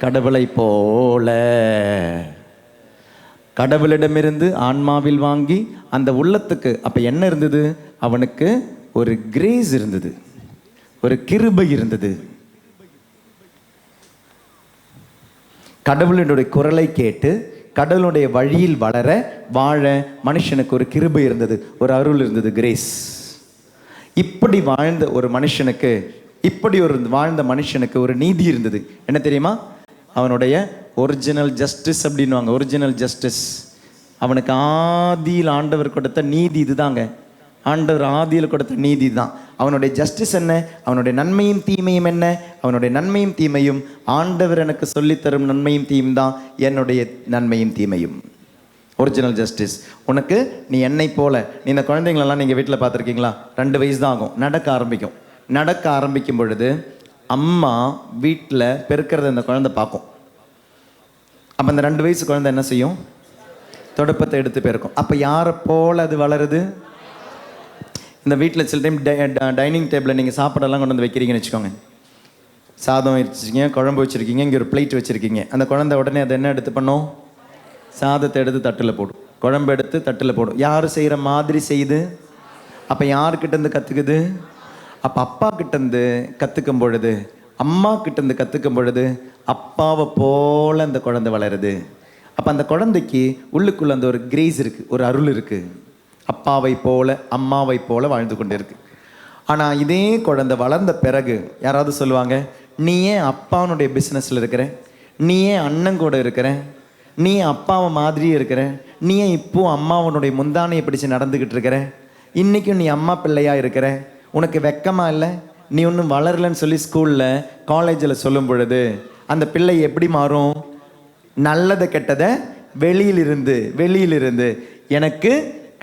கடவுளை போல. கடவுளிடமிருந்து ஆன்மாவில் வாங்கி அந்த உள்ளத்துக்கு அப்ப என்ன இருந்தது? அவனுக்கு ஒரு கிரேஸ் இருந்தது, ஒரு கிருபை இருந்தது. கடவுளுடைய குரலை கேட்டு கடவுளுடைய வழியில் வளர வாழ மனுஷனுக்கு ஒரு கிருபை இருந்தது, ஒரு அருள் இருந்தது, கிரேஸ். இப்படி வாழ்ந்த ஒரு மனுஷனுக்கு, இப்படி ஒரு வாழ்ந்த மனுஷனுக்கு ஒரு நீதி இருந்தது. என்ன தெரியுமா? அவனுடைய ஒரிஜினல் ஜஸ்டிஸ் அப்படின்வாங்க. Original justice. அவனுக்கு ஆதியில் ஆண்டவர் கொடுத்த நீதி இதுதாங்க. ஆண்டவர் ஆதியில் கொடுத்த நீதி தான் அவனுடைய ஜஸ்டிஸ். என்ன? அவனுடைய நன்மையும் தீமையும் என்ன? அவனுடைய நன்மையும் தீமையும் ஆண்டவர் எனக்கு சொல்லித்தரும் நன்மையும் தீமையும் தான் என்னுடைய நன்மையும் தீமையும். Original justice. உனக்கு நீ என்னை போல, நீ இந்த குழந்தைங்களெல்லாம் நீங்கள் வீட்டில் பார்த்துருக்கீங்களா? 2 வயசு தான் ஆகும், நடக்க ஆரம்பிக்கும். நடக்க ஆரம்பிக்கும் பொழுது அம்மா வீட்டில் பெருக்கிறத இந்த குழந்தை பார்க்கும். அப்போ அந்த 2 வயசு குழந்தை என்ன செய்யும்? தொடப்பத்தை எடுத்து பெருக்கும். அப்போ யாரை போல் அது வளருது? இந்த வீட்டில் சில டைம் டைனிங் டேபிளில் நீங்கள் சாப்பாடெல்லாம் கொண்டு வந்து வைக்கிறீங்கன்னு வச்சுக்கோங்க. சாதம் வச்சுருக்கீங்க, குழம்பு வச்சுருக்கீங்க, இங்கே ஒரு பிளேட் வச்சுருக்கீங்க. அந்த குழந்தை உடனே அதை என்ன எடுத்து பண்ணும்? சாதத்தை எடுத்து தட்டில் போடும், குழம்பு எடுத்து தட்டில் போடும். யார் செய்கிற மாதிரி செய்யுது? அப்போ யாருக்கிட்டேருந்து கற்றுக்குது? அப்போ அப்பா கிட்டேருந்து கற்றுக்கும் பொழுது, அம்மா கிட்டேருந்து கற்றுக்கும் பொழுது அப்பாவை போல் அந்த குழந்தை வளருது. அப்போ அந்த குழந்தைக்கு உள்ளுக்குள்ள அந்த ஒரு கிரேஸ் இருக்குது, ஒரு அருள் இருக்குது. அப்பாவை போல அம்மாவை போல வாழ்ந்து கொண்டு இருக்கு. ஆனால் இதே குழந்தை வளர்ந்த பிறகு யாராவது சொல்லுவாங்க, நீ ஏன் அப்பாவனுடைய பிஸ்னஸில் இருக்கிற, நீ ஏன் அண்ணன் கூட இருக்கிற, நீ அப்பாவை மாதிரியே இருக்கிற, நீ ஏன் இப்போ அம்மாவனுடைய முந்தானையை பிடிச்சு நடந்துக்கிட்டு இருக்கிற, இன்றைக்கும் நீ அம்மா பிள்ளையாக இருக்கிற, உனக்கு வெக்கமா இல்லை, நீ ஒன்றும் வளரலன்னு சொல்லி ஸ்கூலில் காலேஜில் சொல்லும் பொழுது அந்த பிள்ளை எப்படி மாறும்? நல்லதை கெட்டதை வெளியிலிருந்து எனக்கு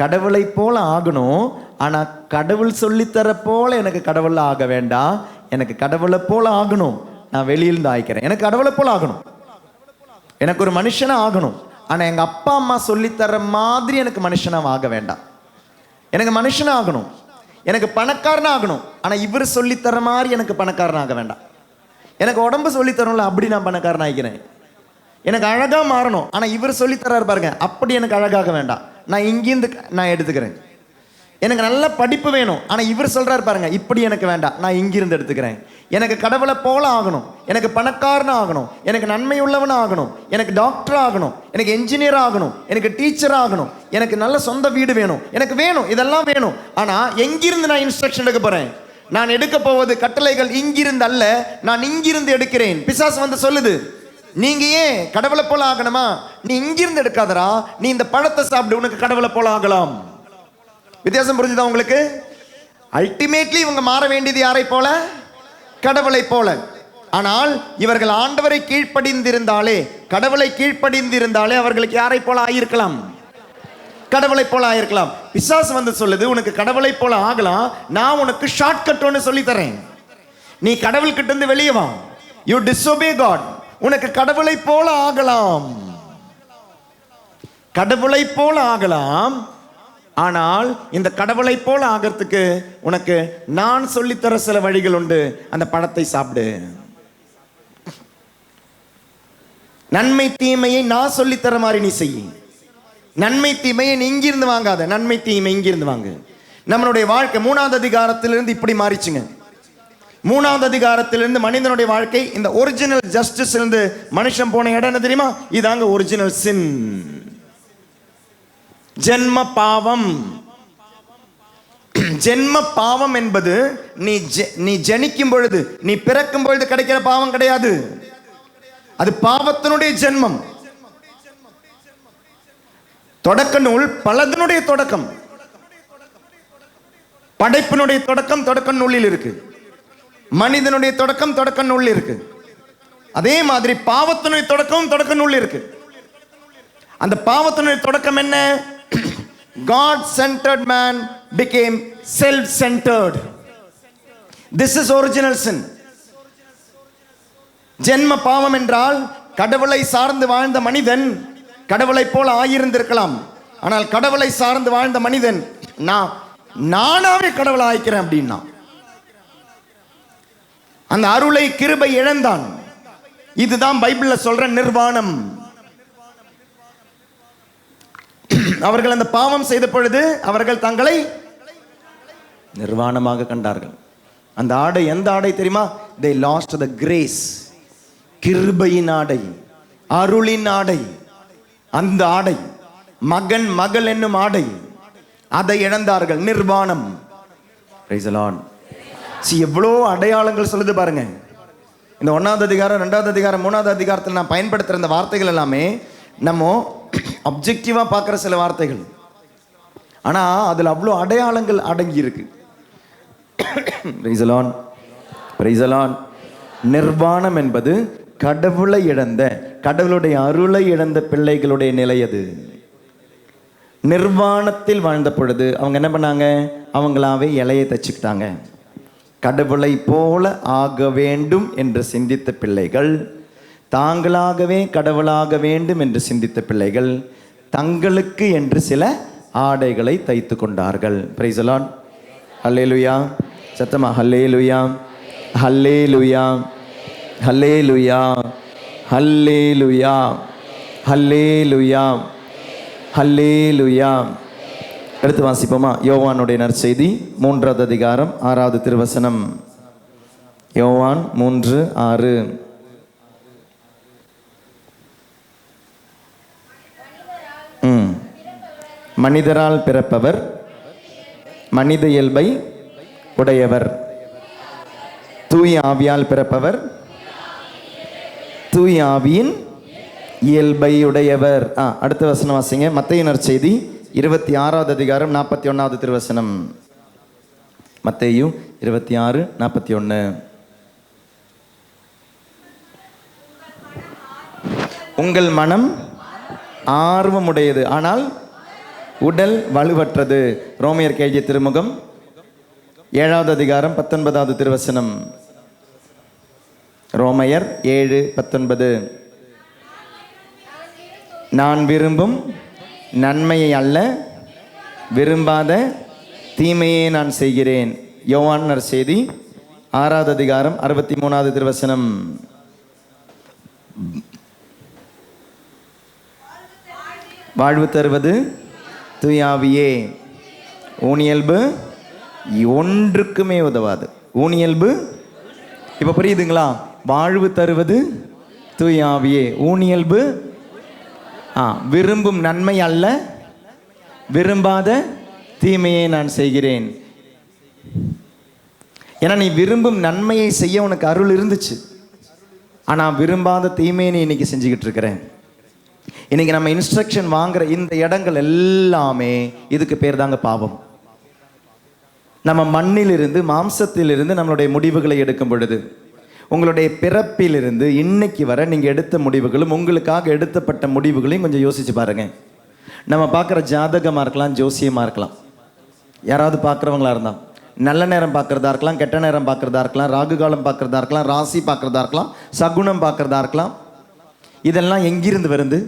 கடவுளை போல ஆகணும், ஆனா கடவுள் சொல்லித்தர போல எனக்கு கடவுள் ஆக வேண்டாம். எனக்கு கடவுளை போல ஆகணும், நான் வெளியிலிருந்து ஆயிக்கிறேன். எனக்கு கடவுளை போல ஆகணும், எனக்கு ஒரு மனுஷனா ஆகணும், ஆனா எங்க அப்பா அம்மா சொல்லித்தர மாதிரி எனக்கு மனுஷனா ஆக வேண்டாம். எனக்கு மனுஷனா ஆகணும், எனக்கு பணக்காரனா ஆகணும், ஆனா இவர் சொல்லித்தர மாதிரி எனக்கு பணக்காரனா ஆக வேண்டாம். எனக்கு உடம்பு சொல்லித்தரணும்ல, அப்படி நான் பணக்காரன் ஆகிக்கிறேன். எனக்கு அழகா மாறணும், ஆனா இவர் சொல்லித்தராரு பாருங்க, அப்படி எனக்கு அழகாக வேண்டாம், நான் இங்கிருந்து நான் எடுத்துக்கிறேன். எனக்கு நல்ல படிப்பு வேணும், ஆனா இவர் சொல்றாரு பாருங்க, இப்படி எனக்கு வேண்டாம், நான் இங்கிருந்து எடுத்துக்கிறேன். எனக்கு கடவுளை போல ஆகணும், எனக்கு பணக்காரனா ஆகணும், எனக்கு நன்மை உள்ளவனா ஆகணும், எனக்கு டாக்டர் ஆகணும், எனக்கு என்ஜினியர் ஆகணும், எனக்கு டீச்சர் ஆகணும், எனக்கு நல்ல சொந்த வீடு வேணும், எனக்கு வேணும், இதெல்லாம் வேணும். ஆனா எங்கிருந்து நான் இன்ஸ்ட்ரக்ஷன் எடுக்க போறேன்? நான் எடுக்க போவது கட்டளைகள் இங்கிருந்து அல்ல, நான் இங்கிருந்து எடுக்கிறேன். பிசாசு வந்து சொல்லுது, நீங்க ஏன் கடவுளை போல ஆகணுமா? நீ இங்கிருந்து எடுக்காதரா, நீ இந்த பழத்தை சாப்பிடு, உனக்கு கடவுளை போல ஆகலாம். வித்தியாசம் புரிஞ்சுதா உங்களுக்கு? அல்டிமேட்லி இவங்க மாற வேண்டியது யாரை போல? கடவுளை போல. ஆனால் இவர்கள் ஆண்டவரை கீழ்ப்படிந்திருந்தாலே, கடவுளை கீழ்ப்படிந்திருந்தாலே அவர்களுக்கு யாரை போல ஆயிருக்கலாம்? கடவுளை போல ஆயிருக்கலாம். பிசாசு வந்து சொல்லுது, உனக்கு கடவுளை போல ஆகலாம், நான் உனக்கு ஷார்ட்கட் ஒன்று சொல்லி தரேன். நீ கடவுள் கிட்ட இருந்து வெளியே வா, யூ டிஸ்ஓபே காட், உனக்கு கடவுளை போல ஆகலாம், கடவுளை போல ஆகலாம். ஆனால் இந்த கடவுளை போல ஆகிறதுக்கு உனக்கு நான் சொல்லித்தர சில வழிகள் உண்டு. அந்த பழத்தை சாப்பிடு. நன்மை தீமையை நான் சொல்லித்தர மாதிரி நீ செய். நன்மை தீமையை நீ இங்கிருந்து வாங்காத, நன்மை தீமை இங்கிருந்து வாங்கு. நம்மளுடைய வாழ்க்கை 3வது அதிகாரத்திலிருந்து இப்படி மாறிச்சுங்க. 3வது அதிகாரத்திலிருந்து மனிதனுடைய வாழ்க்கை இந்த ஒரிஜினல் ஜஸ்டிஸ் இருந்து மனுஷன் போன இடம் என்ன தெரியுமா? இதாங்க ஒரிஜினல் சின், ஜென்ம பாவம். ஜென்ம பாவம் என்பது நீ ஜனிக்கும் பொழுது, நீ பிறக்கும் பொழுது கிடைக்கிற பாவம் கிடையாது. அது பாவத்தினுடைய ஜென்மம். தொடக்க நூல் பலதனுடைய தொடக்கம், படைப்பினுடைய தொடக்கம் தொடக்க நூலில் இருக்கு, மனிதனுடைய தொடக்கம் தொடக்க நூலில் இருக்கு. அதே மாதிரி பாவத்தினுடைய தொடக்கம் தொடக்க நூலில் இருக்கு. அந்த பாவத்தினுடைய தொடக்கம் என்ன? God-centered man became self-centered. This is original sin. ஜென்ம பாவம் என்றால் கடவுளை சார்ந்து வாழ்ந்த மனிதன் கடவுளை போல ஆயிருந்திருக்கலாம். ஆனால் கடவுளை சார்ந்து வாழ்ந்த மனிதன் நானாவே கடவுளை ஆயிக்கிறேன் அப்படின்னா அந்த அருளை கிருபை இழந்தான். இதுதான் பைபிள்ல சொல்ற நிர்வாணம். அவர்கள் அந்த பாவம் செய்த பொழுது அவர்கள் தங்களை நிர்வாணமாக கண்டார்கள். அந்த ஆடை எந்த ஆடை தெரியுமா? they lost the grace, கிருபையின் ஆடை, அருளின் ஆடை. அந்த ஆடை, மகன் மகள் என்னும் ஆடை, அதை இழந்தார்கள். நிர்வாணம். praise the Lord. எவ்வளோ அடையாளங்கள் சொல்லுது பாருங்க. இந்த 1வது அதிகாரம் 2வது அதிகாரம் 3வது அதிகாரத்தில் நான் பயன்படுத்துகிற இந்த வார்த்தைகள் எல்லாமே நம்ம அப்ஜெக்டிவா பார்க்குற சில வார்த்தைகள், ஆனா அதுல அவ்வளோ அடையாளங்கள் அடங்கி இருக்கு. praise the Lord, praise the Lord. நிர்வாணம் என்பது கடவுளை இழந்த, கடவுளுடைய அருளை இழந்த பிள்ளைகளுடைய நிலை. அது நிர்வாணத்தில் வாழ்ந்த பொழுது அவங்க என்ன பண்ணாங்க? அவங்களாவே இலையை தச்சுக்கிட்டாங்க. கடவுளை போல ஆக வேண்டும் என்று சிந்தித்த பிள்ளைகள், தாங்களாகவே கடவுளாக வேண்டும் என்று சிந்தித்த பிள்ளைகள் தங்களுக்கு என்று சில ஆடைகளை தைத்து கொண்டார்கள். Praise the Lord. ஹல்லேலூயா. சத்தமா hallelujah, hallelujah, hallelujah, hallelujah, hallelujah, ஹல்லேலூயா. எடுத்து வாசிப்போமா? யோவானுடைய நற்செய்தி 3வது அதிகாரம் 6வது திருவசனம். யோவான் 3:6. மனிதரால் பிறப்பவர் மனித இயல்பை உடையவர், தூய ஆவியால் பிறப்பவர் தூய ஆவியின் இயல்பை உடையவர். அடுத்த வசனம் வாசிங்க. மத்தேயு நற்செய்தி 26வது அதிகாரம் 41வது திருவசனம். மத்தேயு 26:41. உங்கள் மனம் ஆர்வமுடையது, ஆனால் உடல் வலுவற்றது. ரோமையர் எழுதிய திருமுகம் 7வது அதிகாரம் 19வது திருவசனம். ரோமையர் 7:19. நான் விரும்பும் நன்மையை அல்ல, விரும்பாத தீமையே நான் செய்கிறேன். யோவான் நற்செய்தி 6வது அதிகாரம் 63வது திருவசனம். வாழ்வு தருவது தூயாவியே, ஊனியல்பு ஒன்றுக்குமே உதவாது. ஊனியல்பு இப்போ புரியுதுங்களா? வாழ்வு தருவது தூயாவியே, ஊனியல்பு விரும்பும் நன்மை அல்ல, விரும்பாத தீமையை நான் செய்கிறேன். ஏன்னா நீ விரும்பும் நன்மையை செய்ய உனக்கு அருள் இருந்துச்சு, ஆனால் விரும்பாத தீமையை நீ இன்னைக்கு செஞ்சுக்கிட்டு இருக்கிறேன். இன்னைக்கு நம்ம இன்ஸ்ட்ரக்ஷன் வாங்குற இந்த இடங்கள் எல்லாமே இதுக்கு பேர் தாங்க பாவம். நம்ம மண்ணிலிருந்து மாம்சத்திலிருந்து நம்மளுடைய முடிவுகளை எடுக்கும் பொழுது, உங்களுடைய பிறப்பிலிருந்து இன்னைக்கு வர நீங்கள் எடுத்த முடிவுகளும் உங்களுக்காக எடுத்தப்பட்ட முடிவுகளையும் கொஞ்சம் யோசிச்சு பாருங்க. நம்ம பார்க்குற ஜாதகமாக இருக்கலாம், ஜோசியமாக இருக்கலாம், யாராவது பார்க்குறவங்களா இருந்தால் நல்ல நேரம் பார்க்குறதா இருக்கலாம், கெட்ட நேரம் பார்க்குறதா இருக்கலாம், ராகு காலம் பார்க்குறதா இருக்கலாம், ராசி பார்க்குறதா இருக்கலாம், சகுனம் பார்க்குறதா இருக்கலாம். இதெல்லாம் எங்கிருந்து வருது?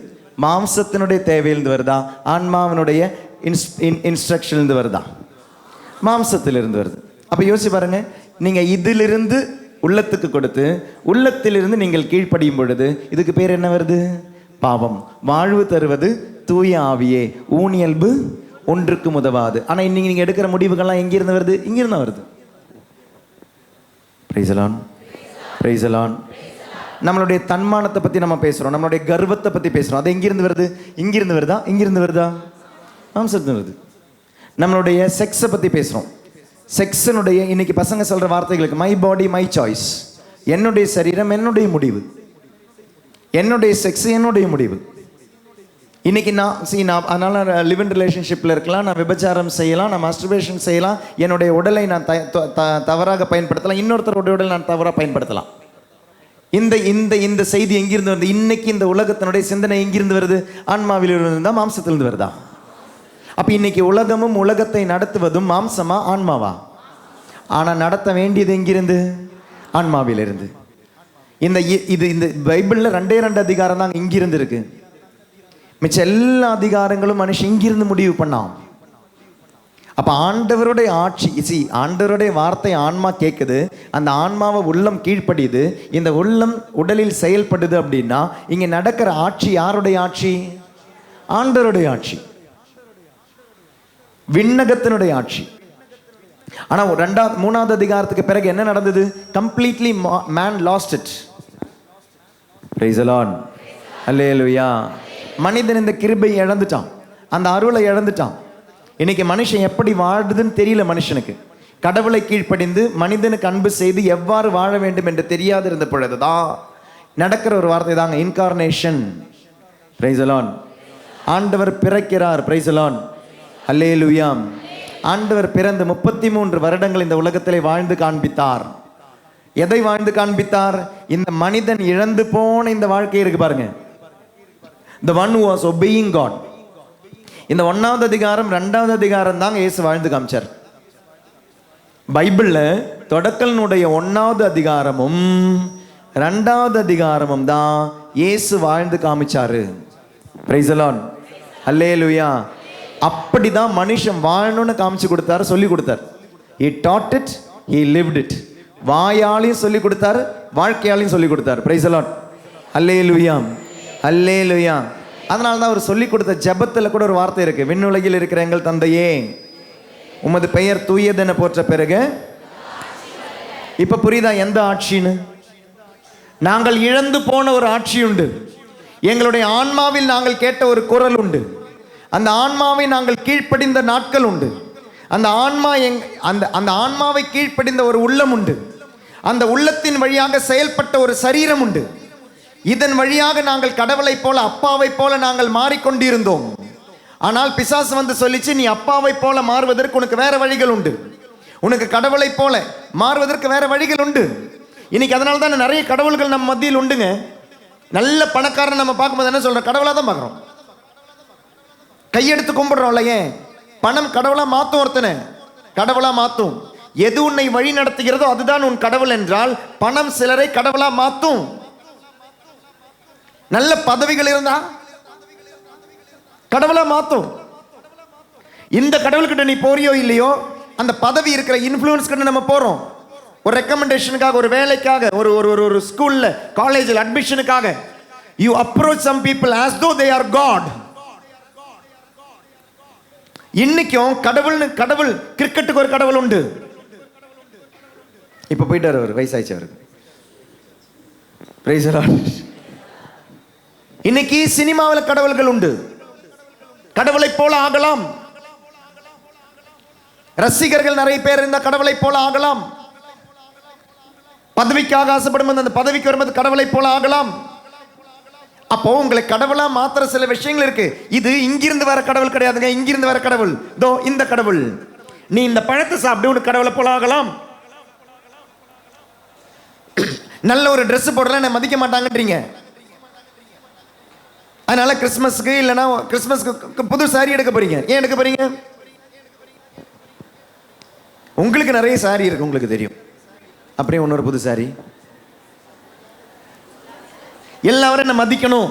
மாம்சத்தினுடைய தேவையிலிருந்து வருதா, ஆன்மாவினுடைய இன்ஸ்ட்ரக்ஷன்லேருந்து வருதா? மாம்சத்திலிருந்து வருது. அப்போ யோசிச்சு பாருங்க, நீங்கள் இதிலிருந்து உள்ளத்துக்கு கொடுத்து உள்ளத்திலிருந்து நீங்கள் கீழ்ப்படியும் பொழுது இதுக்கு பேர் என்ன வருது? பாவம். வாழ்வு தருவது தூய ஆவியே, ஊனியல்பு ஒன்றுக்கும் உதவாது. ஆனால் இன்னைக்கு நீங்கள் எடுக்கிற முடிவுகள்லாம் எங்கிருந்து வருது? இங்கிருந்து வருது. Praise the Lord, praise the Lord. நம்மளுடைய தன்மானத்தை பற்றி நம்ம பேசுகிறோம், நம்மளுடைய கர்வத்தை பற்றி பேசுகிறோம். அது எங்கிருந்து வருது? இங்கிருந்து வருதா? இங்கிருந்து வருதா? மாம்சத்து வருது. நம்மளுடைய செக்ஸை பற்றி பேசுகிறோம். செக்ஸனுடைய இன்னைக்கு பசங்க சொல்கிற வார்த்தைகளுக்கு மை பாடி மை சாய்ஸ், என்னுடைய சரீரம் என்னுடைய முடிவு, என்னுடைய செக்ஸ் என்னுடைய முடிவு. இன்னைக்கு நான் அதனால் லிவ் இன் ரிலேஷன்ஷிப்பில் இருக்கலாம், நான் விபச்சாரம் செய்யலாம், நான் மாஸ்டர்பேஷன் செய்யலாம், என்னுடைய உடலை நான் தவறாக பயன்படுத்தலாம், இன்னொருத்தருடைய உடலை நான் தவறாக பயன்படுத்தலாம். இந்த இந்த இந்த செய்தி எங்கிருந்து வருது? இன்னைக்கு இந்த உலகத்தினுடைய சிந்தனை எங்கிருந்து வருது? ஆன்மாவில் இருந்தால் மாம்சத்திலிருந்து வருதா? அப்போ இன்னைக்கு உலகமும் உலகத்தை நடத்துவதும் மாம்சமா ஆன்மாவா? ஆனால் நடத்த வேண்டியது எங்கிருந்து? ஆன்மாவிலிருந்து. இந்த பைபிளில் 2 அதிகாரம் தான் இங்கிருந்து இருக்கு. மிச்ச எல்லா அதிகாரங்களும் மனுஷன் இங்கிருந்து முடிவு பண்ணான். அப்போ ஆண்டவருடைய ஆட்சி, ஆண்டவருடைய வார்த்தை ஆன்மா கேட்குது, அந்த ஆன்மாவை உள்ளம் கீழ்ப்படியுது, இந்த உள்ளம் உடலில் செயல்படுது. அப்படின்னா இங்கே நடக்கிற ஆட்சி யாருடைய ஆட்சி? ஆண்டவருடைய ஆட்சி, விண்ணகத்தினுடைய ஆட்சி. ஆனால் 3வது அதிகாரத்துக்கு பிறகு என்ன நடந்தது? Completely man lost it. Praise the Lord, alleluia. மனிதன் இந்த கிருபையை இழந்துட்டான், அந்த அருளை இழந்துட்டான். இன்னைக்கு மனுஷன் எப்படி வாழுதுன்னு தெரியல. மனுஷனுக்கு கடவுளை கீழ்ப்படிந்து மனிதனுக்கு அன்பு செய்து எவ்வாறு வாழ வேண்டும் என்று தெரியாது இருந்த பொழுதுதான் நடக்கிற ஒரு வார்த்தை தாங்க இன்கார்னேஷன். Price the Lord. ஆண்டவர் பிறக்கிறார். பிரைஸ் தி லார்ட், அல்லேலூயா. ஆண்டவர் பிறந்து 33 வருடங்கள் இந்த உலகத்திலே வாழ்ந்து காண்பித்தார். எதை வாழ்ந்து காண்பித்தார்? இந்த மனிதன் இழந்து போன இந்த வாழ்க்கை இருக்கு பாருங்க. The one who was obeying God. இந்த 1வது அதிகாரம் 2வது அதிகாரம் தாங்க இயேசு வாழ்ந்து காமிச்சார். பைபிள்ல தொடக்கலினுடைய 1வது அதிகாரமும் 2வது அதிகாரமும் தான் இயேசு வாழ்ந்து காமிச்சாரு. பிரைஸ் தி லார்ட், அல்லேலூயா. அப்படிதான் மனுஷன் வாழணும்னு காமிச்சு கொடுத்தாரு, சொல்லி கொடுத்தார். He taught it, he lived it. வாயாலையும் சொல்லி கொடுத்தாரு, வாழ்க்கையாலையும் சொல்லி கொடுத்தாரு. பிரைஸ் தி லார்ட், அல்லேலூயா, அல்லேலூயா. அதனால தான் அவர் சொல்லி கொடுத்த ஜெபத்தில் கூட ஒரு வார்த்தை இருக்கு. விண்ணுலகில் இருக்கிற எங்கள் தந்தையே, உமது பெயர் தூயதென போற்ற பிறகு. இப்ப புரியுதா எந்த ஆட்சின்னு? நாங்கள் இழந்து போன ஒரு ஆட்சி உண்டு. எங்களுடைய ஆன்மாவில் நாங்கள் கேட்ட ஒரு குரல் உண்டு. அந்த ஆன்மாவை நாங்கள் கீழ்ப்படிந்த நாட்கள் உண்டு. அந்த ஆன்மாவை கீழ்ப்படிந்த ஒரு உள்ளம் உண்டு. அந்த உள்ளத்தின் வழியாக செயல்பட்ட ஒரு சரீரம் உண்டு. இதன் வழியாக நாங்கள் கடவுளை போல அப்பாவை போல நாங்கள் மாறிக்கொண்டிருந்தோம். ஆனால் பிசாசு வந்து சொல்லிச்சு, நீ அப்பாவை போல மாறுவதற்கு உனக்கு வேற வழிகள் உண்டு, உனக்கு கடவுளை போல மாறுவதற்கு வேற வழிகள் உண்டு. இன்னைக்கு அதனால தான் நிறைய கடவுள்கள் நம்ம மத்தியில் உண்டுங்க. நல்ல பணக்காரன் நம்ம பார்க்கும்போது என்ன சொல்றோம்? கடவுளாக தான் பார்க்குறோம். கையெடுத்து கும்பிடுறோம்ல, ஏன்? பணம் கடவுளா மாத்தும், ஒருத்தனை கடவுளா மாத்தும். எது உன்னை வழி நடத்துகிறதோ அதுதான் உன் கடவுள் என்றால் பணம் சிலரை கடவுளா மாத்தும். நல்ல பதவிகள் இருந்தா கடவுளா மாத்தும். இந்த கடவுள்கிட்ட நீ போறியோ இல்லையோ, அந்த பதவி இருக்கிற இன்ஃப்ளூயன்ஸ் கிட்ட நம்ம போறோம். ஒரு ரெக்கமெண்டேஷனுக்காக, ஒரு வேலைக்காக, ஒரு ஒரு ஒரு ஸ்கூல்ல காலேஜில் அட்மிஷனுக்காக you approach some people as though they are God. இன்னைக்கும் கடவுள் கிரிக்கெட்டுக்கு ஒரு கடவுள் உண்டு. இப்ப போயிட்டாரு, அவர் வயசாயிச்சு அவருக்கு. Price the Lord. இன்னைக்கு சினிமாவில் கடவுள்கள் உண்டு. கடவுளை போல ஆகலாம். ரசிகர்கள் நிறைய பேர் இருந்தா கடவுளை போல ஆகலாம். பதவிக்காக ஆசைப்படும் அந்த பதவிக்கு வரும்போது கடவுளை போல ஆகலாம். அப்போ உங்களை கடவுளா மாத்திர சில விஷயங்கள் இருக்கு. இது இங்கிருந்து வர கடவுள் கிடையாதுங்க. இங்கிருந்து வர கடவுள் தோ இந்த கடவுள். நீ இந்த பழத்தை சாப்பிட்டு உனக்கு கடவுளை போல ஆகலாம். நல்ல ஒரு ட்ரெஸ் போடல என்ன மதிக்க மாட்டாங்கன்றீங்க. அதனால கிறிஸ்மஸ்க்கு இல்லைன்னா கிறிஸ்மஸ்க்கு புது சாரி எடுக்க போறீங்க. ஏன் எடுக்க போறீங்க? உங்களுக்கு நிறைய சாரி இருக்கு, உங்களுக்கு தெரியும். அப்படியே இன்னொரு புது சாரி. எல்லாரும் என்ன மதிக்கணும்,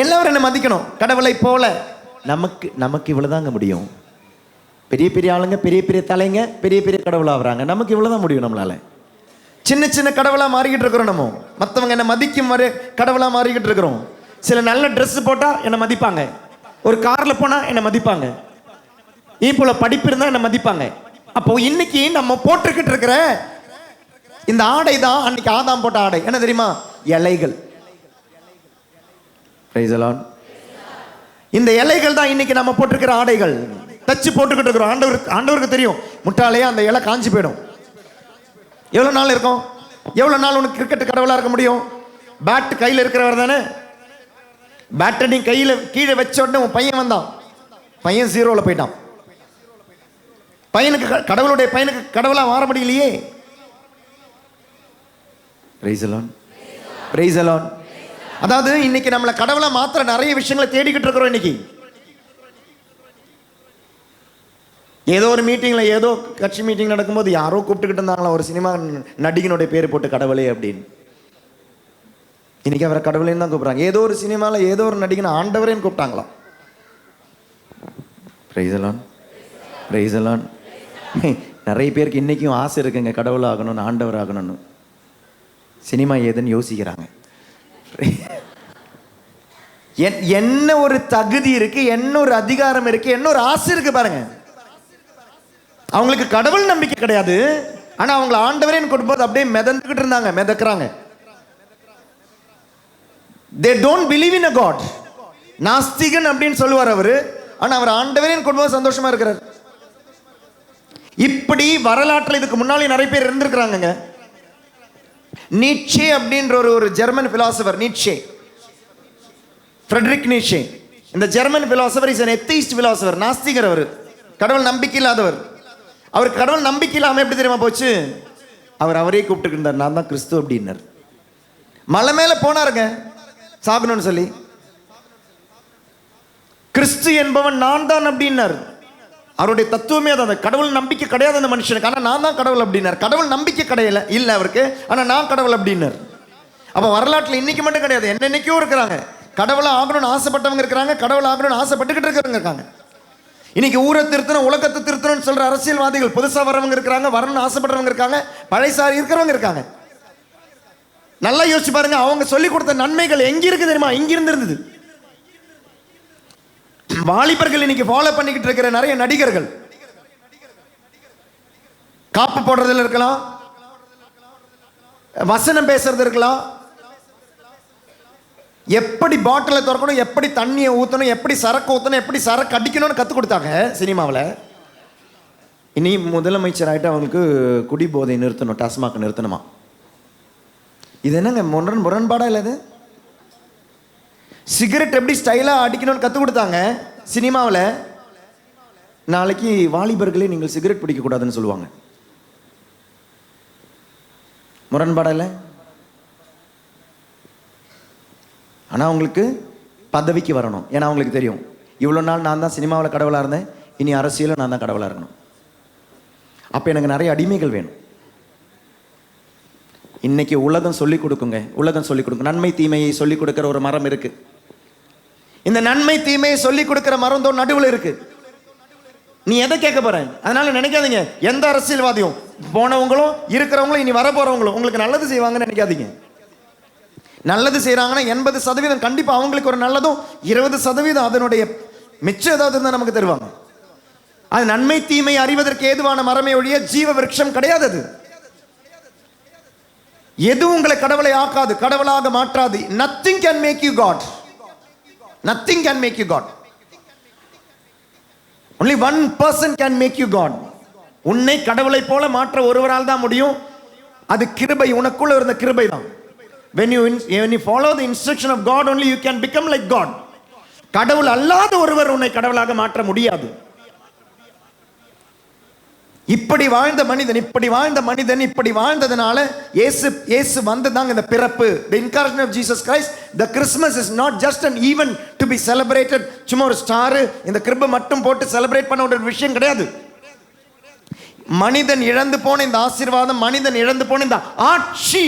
எல்லாரும் என்ன மதிக்கணும். கடவுளை போல நமக்கு இவ்வளவுதாங்க முடியும். பெரிய பெரிய ஆளுங்க, பெரிய பெரிய தலைங்க, பெரிய பெரிய கடவுளா ஆகுறாங்க. நமக்கு இவ்வளவுதான் முடியும். நம்மளால சின்ன சின்ன கடவுளா மாறிக்கிட்டு இருக்கிறோம். நம்ம மற்றவங்க என்ன மதிக்கும் வரை கடவுளா மாறிக்கிட்டு இருக்கிறோம். சில நல்ல ட்ரெஸ் போட்டா என்ன மதிப்பாங்க, ஒரு கார்ல போனா என்ன மதிப்பாங்க, போல படிப்பு இருந்தா என்ன மதிப்பாங்க. அப்போ இன்னைக்கு நம்ம போட்டுக்கிட்டு இருக்கிற இந்த ஆடை தான் அன்னைக்கு ஆதாம் போட்ட ஆடை. என்ன தெரியுமா? இலைகள். Price the Lord. இந்த இலைகள் தான் இன்னைக்கு நம்ம போட்டிருக்கிற ஆடைகள். தச்சு போட்டுக்கிட்டு இருக்கிறோம். ஆண்டவருக்கு தெரியும், முட்டாளையா அந்த இலை காஞ்சி போயிடும். எவ்வளவு நாள் இருக்கும்? எவ்வளவு நாள் உனக்கு கிரிக்கெட் கடவுளா இருக்க முடியும்? பேட் கையில் இருக்கிறவர் தானே. பேட்டை நீ கையில கீழே வச்ச உடனே உன் பையன் வந்தான், பையன் 0ல போயிட்டான். பையனுக்கு கடவுளுடைய பையனுக்கு கடவுளா மாற முடியலையே. Price the Lord. Praise the Lord. அதாவது இன்னைக்கு நம்மளை கடவுளா மாத்திர நிறைய விஷயங்களை தேடிக்கிட்டு இருக்கிறோம். இன்னைக்கு ஏதோ ஒரு மீட்டிங்ல, ஏதோ கட்சி மீட்டிங் நடக்கும்போது யாரோ கூப்பிட்டுக்கிட்டு இருந்தாங்களா ஒரு சினிமா நடிகனுடைய பேர் போட்டு கடவுளே அப்படின்னு. இன்னைக்கு அவரை கடவுளேன்னு தான் கூப்பிடுறாங்க. ஏதோ ஒரு சினிமால ஏதோ ஒரு நடிகனை ஆண்டவரேன்னு கூப்பிட்டாங்களாம். Praise the Lord. Praise the Lord. நிறைய பேருக்கு இன்னைக்கும் ஆசை இருக்குங்க, கடவுள் ஆகணும்னு, ஆண்டவர் ஆகணும்னு. சினிமா ஏதுன்னு யோசிக்கிறாங்க. என்ன ஒரு தகுதி இருக்கு, என்ன ஒரு அதிகாரம் இருக்கு, என்ன ஒரு ஆசை இருக்கு பாருங்க. அவங்களுக்கு கடவுள் நம்பிக்கை கிடையாது, ஆனா அவங்களை ஆண்டவரேன்னு கொடுக்கும்போது அப்படியே மிதந்துகிட்டு இருந்தாங்க, மிதக்குறாங்க. they don't believe in a god. நாஸ்திகன் அப்படின்னு சொல்லுவார் அவரு, ஆனா அவர் ஆண்டவரேன்னு கொடுக்கும்போது சந்தோஷமா இருக்கிறார். இப்படி வரலாற்றில் இதுக்கு முன்னாலே நிறைய பேர் இருந்திருக்கிறாங்க. நீட்சே அப்படின்ற ஒரு German philosopher, Nietzsche, Friedrich Nietzsche. இந்த German philosopher is an atheist philosopher. நாஸ்திகர் அவர், கடவுள் நம்பிக்கை இல்லாதவர். அவர் கடவுள் நம்பிக்கை இல்லாம எப்படி தெரியுமா போச்சு? அவரே கூப்பிட்டு இருந்தார், நான் தான் கிறிஸ்து அப்படின்னார். மலை மேல போனாருங்க சாகணும்னு சொல்லி. கிறிஸ்து என்பவன் நான் தான் அப்படின்னார். அவருடைய தத்துவமே அதான். கடவுள் நம்பிக்கை கிடையாது அந்த மனுஷனுக்கு, ஆனா நான் தான் கடவுள் அப்படின்னார். கடவுள் நம்பிக்கை கிடையல இல்ல அவருக்கு, ஆனா நான் கடவுள் அப்படின்னார். அப்ப வரலாற்றுல இன்னைக்கு மட்டும் கிடையாது, என்னைக்கோ இருக்கிறாங்க கடவுளை ஆகணும்னு ஆசைப்பட்டவங்க இருக்கிறாங்க, கடவுள் ஆகணும்னு ஆசைப்பட்டுக்கிட்டு இருக்கிறவங்க இருக்காங்க. இன்னைக்கு ஊரை திருத்தணும், உலகத்தை திருத்தணும்னு சொல்ற அரசியல்வாதிகள் புதுசா வரவங்க இருக்காங்க, வரணும்னு ஆசைப்படுறவங்க இருக்காங்க, பழையசாரி இருக்கிறவங்க இருக்காங்க. நல்லா யோசிச்சு பாருங்க, அவங்க சொல்லி கொடுத்த நன்மைகள் எங்க இருக்கு தெரியுமா? இங்கிருந்து இருந்தது. வாலிபர்கள் இன்னைக்கு ஃபாலோ பண்ணிக்கிட்டு இருக்கிற நிறைய நடிகர்கள், காப்பு போடுறதுல இருக்கலாம், வசனம் பேசுறது இருக்கலாம், எப்படி பாட்டிலை திறக்கணும், எப்படி தண்ணியை ஊற்றணும், எப்படி சரக்கு ஊற்றணும், எப்படி சரக்கு அடிக்கணும்னு கற்றுக் கொடுத்தாங்க சினிமாவில். இனி முதலமைச்சர் ஆகிட்டு அவங்களுக்கு குடி போதை நிறுத்தணும், டாஸ்மாக் நிறுத்தணுமா? இது என்னங்க முரண்பாடா இல்லை? இது சிகரெட் எப்படி ஸ்டைலாக அடிக்கணும்னு கற்றுக் கொடுத்தாங்க சினிமாவில். நாளைக்கு வாலிபர்களே நீங்கள் சிகரெட் பிடிக்கக்கூடாதுன்னு சொல்லுவாங்க. முரண்பாடா இல்லை? ஆனால் அவங்களுக்கு பதவிக்கு வரணும். ஏன்னா அவங்களுக்கு தெரியும், இவ்வளோ நாள் நான் தான் சினிமாவில் கடவுளாக இருந்தேன், இனி அரசியலும் நான் தான் கடவுளாக இருக்கணும். அப்போ எனக்கு நிறைய அடிமைகள் வேணும். இன்னைக்கு உலகம் சொல்லிக் கொடுக்குங்க, உலகம் சொல்லிக் கொடுக்கும். நன்மை தீமையை சொல்லிக் கொடுக்குற ஒரு மரம் இருக்கு. இந்த நன்மை தீமையை சொல்லிக் கொடுக்குற மரம் தான் நடுவில் இருக்கு. நீ எதை கேட்க போற? அதனால நினைக்காதீங்க எந்த அரசியல்வாதியும் போனவங்களும் இருக்கிறவங்களும் இனி வர போறவங்களும் உங்களுக்கு நல்லது செய்வாங்கன்னு நினைக்காதீங்க. நல்லது செய்யறாங்கன்னா 80% கண்டிப்பா அவங்களுக்கு ஒரு நல்லதும், 20% அதனுடைய மிச்சம் ஏதாவது இருந்தால் நமக்கு தருவாங்க. அது நன்மை தீமை அறிவதற்கு ஏதுவான மரமே ஒழிய ஜீவ விருட்சம் கிடையாது. அது எதுவும் உங்களை கடவுளை ஆக்காது, கடவுளாக மாற்றாது. nothing can make you God. nothing can make you God. only one person can make you God. உன்னை கடவுளை போல மாற்ற ஒருவரால் தான் முடியும். அது கிருபை, உனக்குள்ள இருந்த கிருபை தான். when you follow the instruction of God only you can become like God. கடவுள் அல்லாத ஒருவர் உன்னை கடவுளாக மாற்ற முடியாது. இப்படி வாழ்ந்த மனிதன் இப்படி வாழ்ந்ததனால இயேசு வந்ததாங்க இந்த பிறப்பு. the incarnation of Jesus Christ, the Christmas is not just an event to be celebrated. சும்மா ஒரு ஸ்டார் இந்த கிருபை மட்டும் போட்டு செலிப்ரேட் பண்ண ஒரு விஷயம் கிடையாது. மனிதன் இழந்து போன இந்த ஆசீர்வாதம், மனிதன் இழந்து போன இந்த ஆட்சி,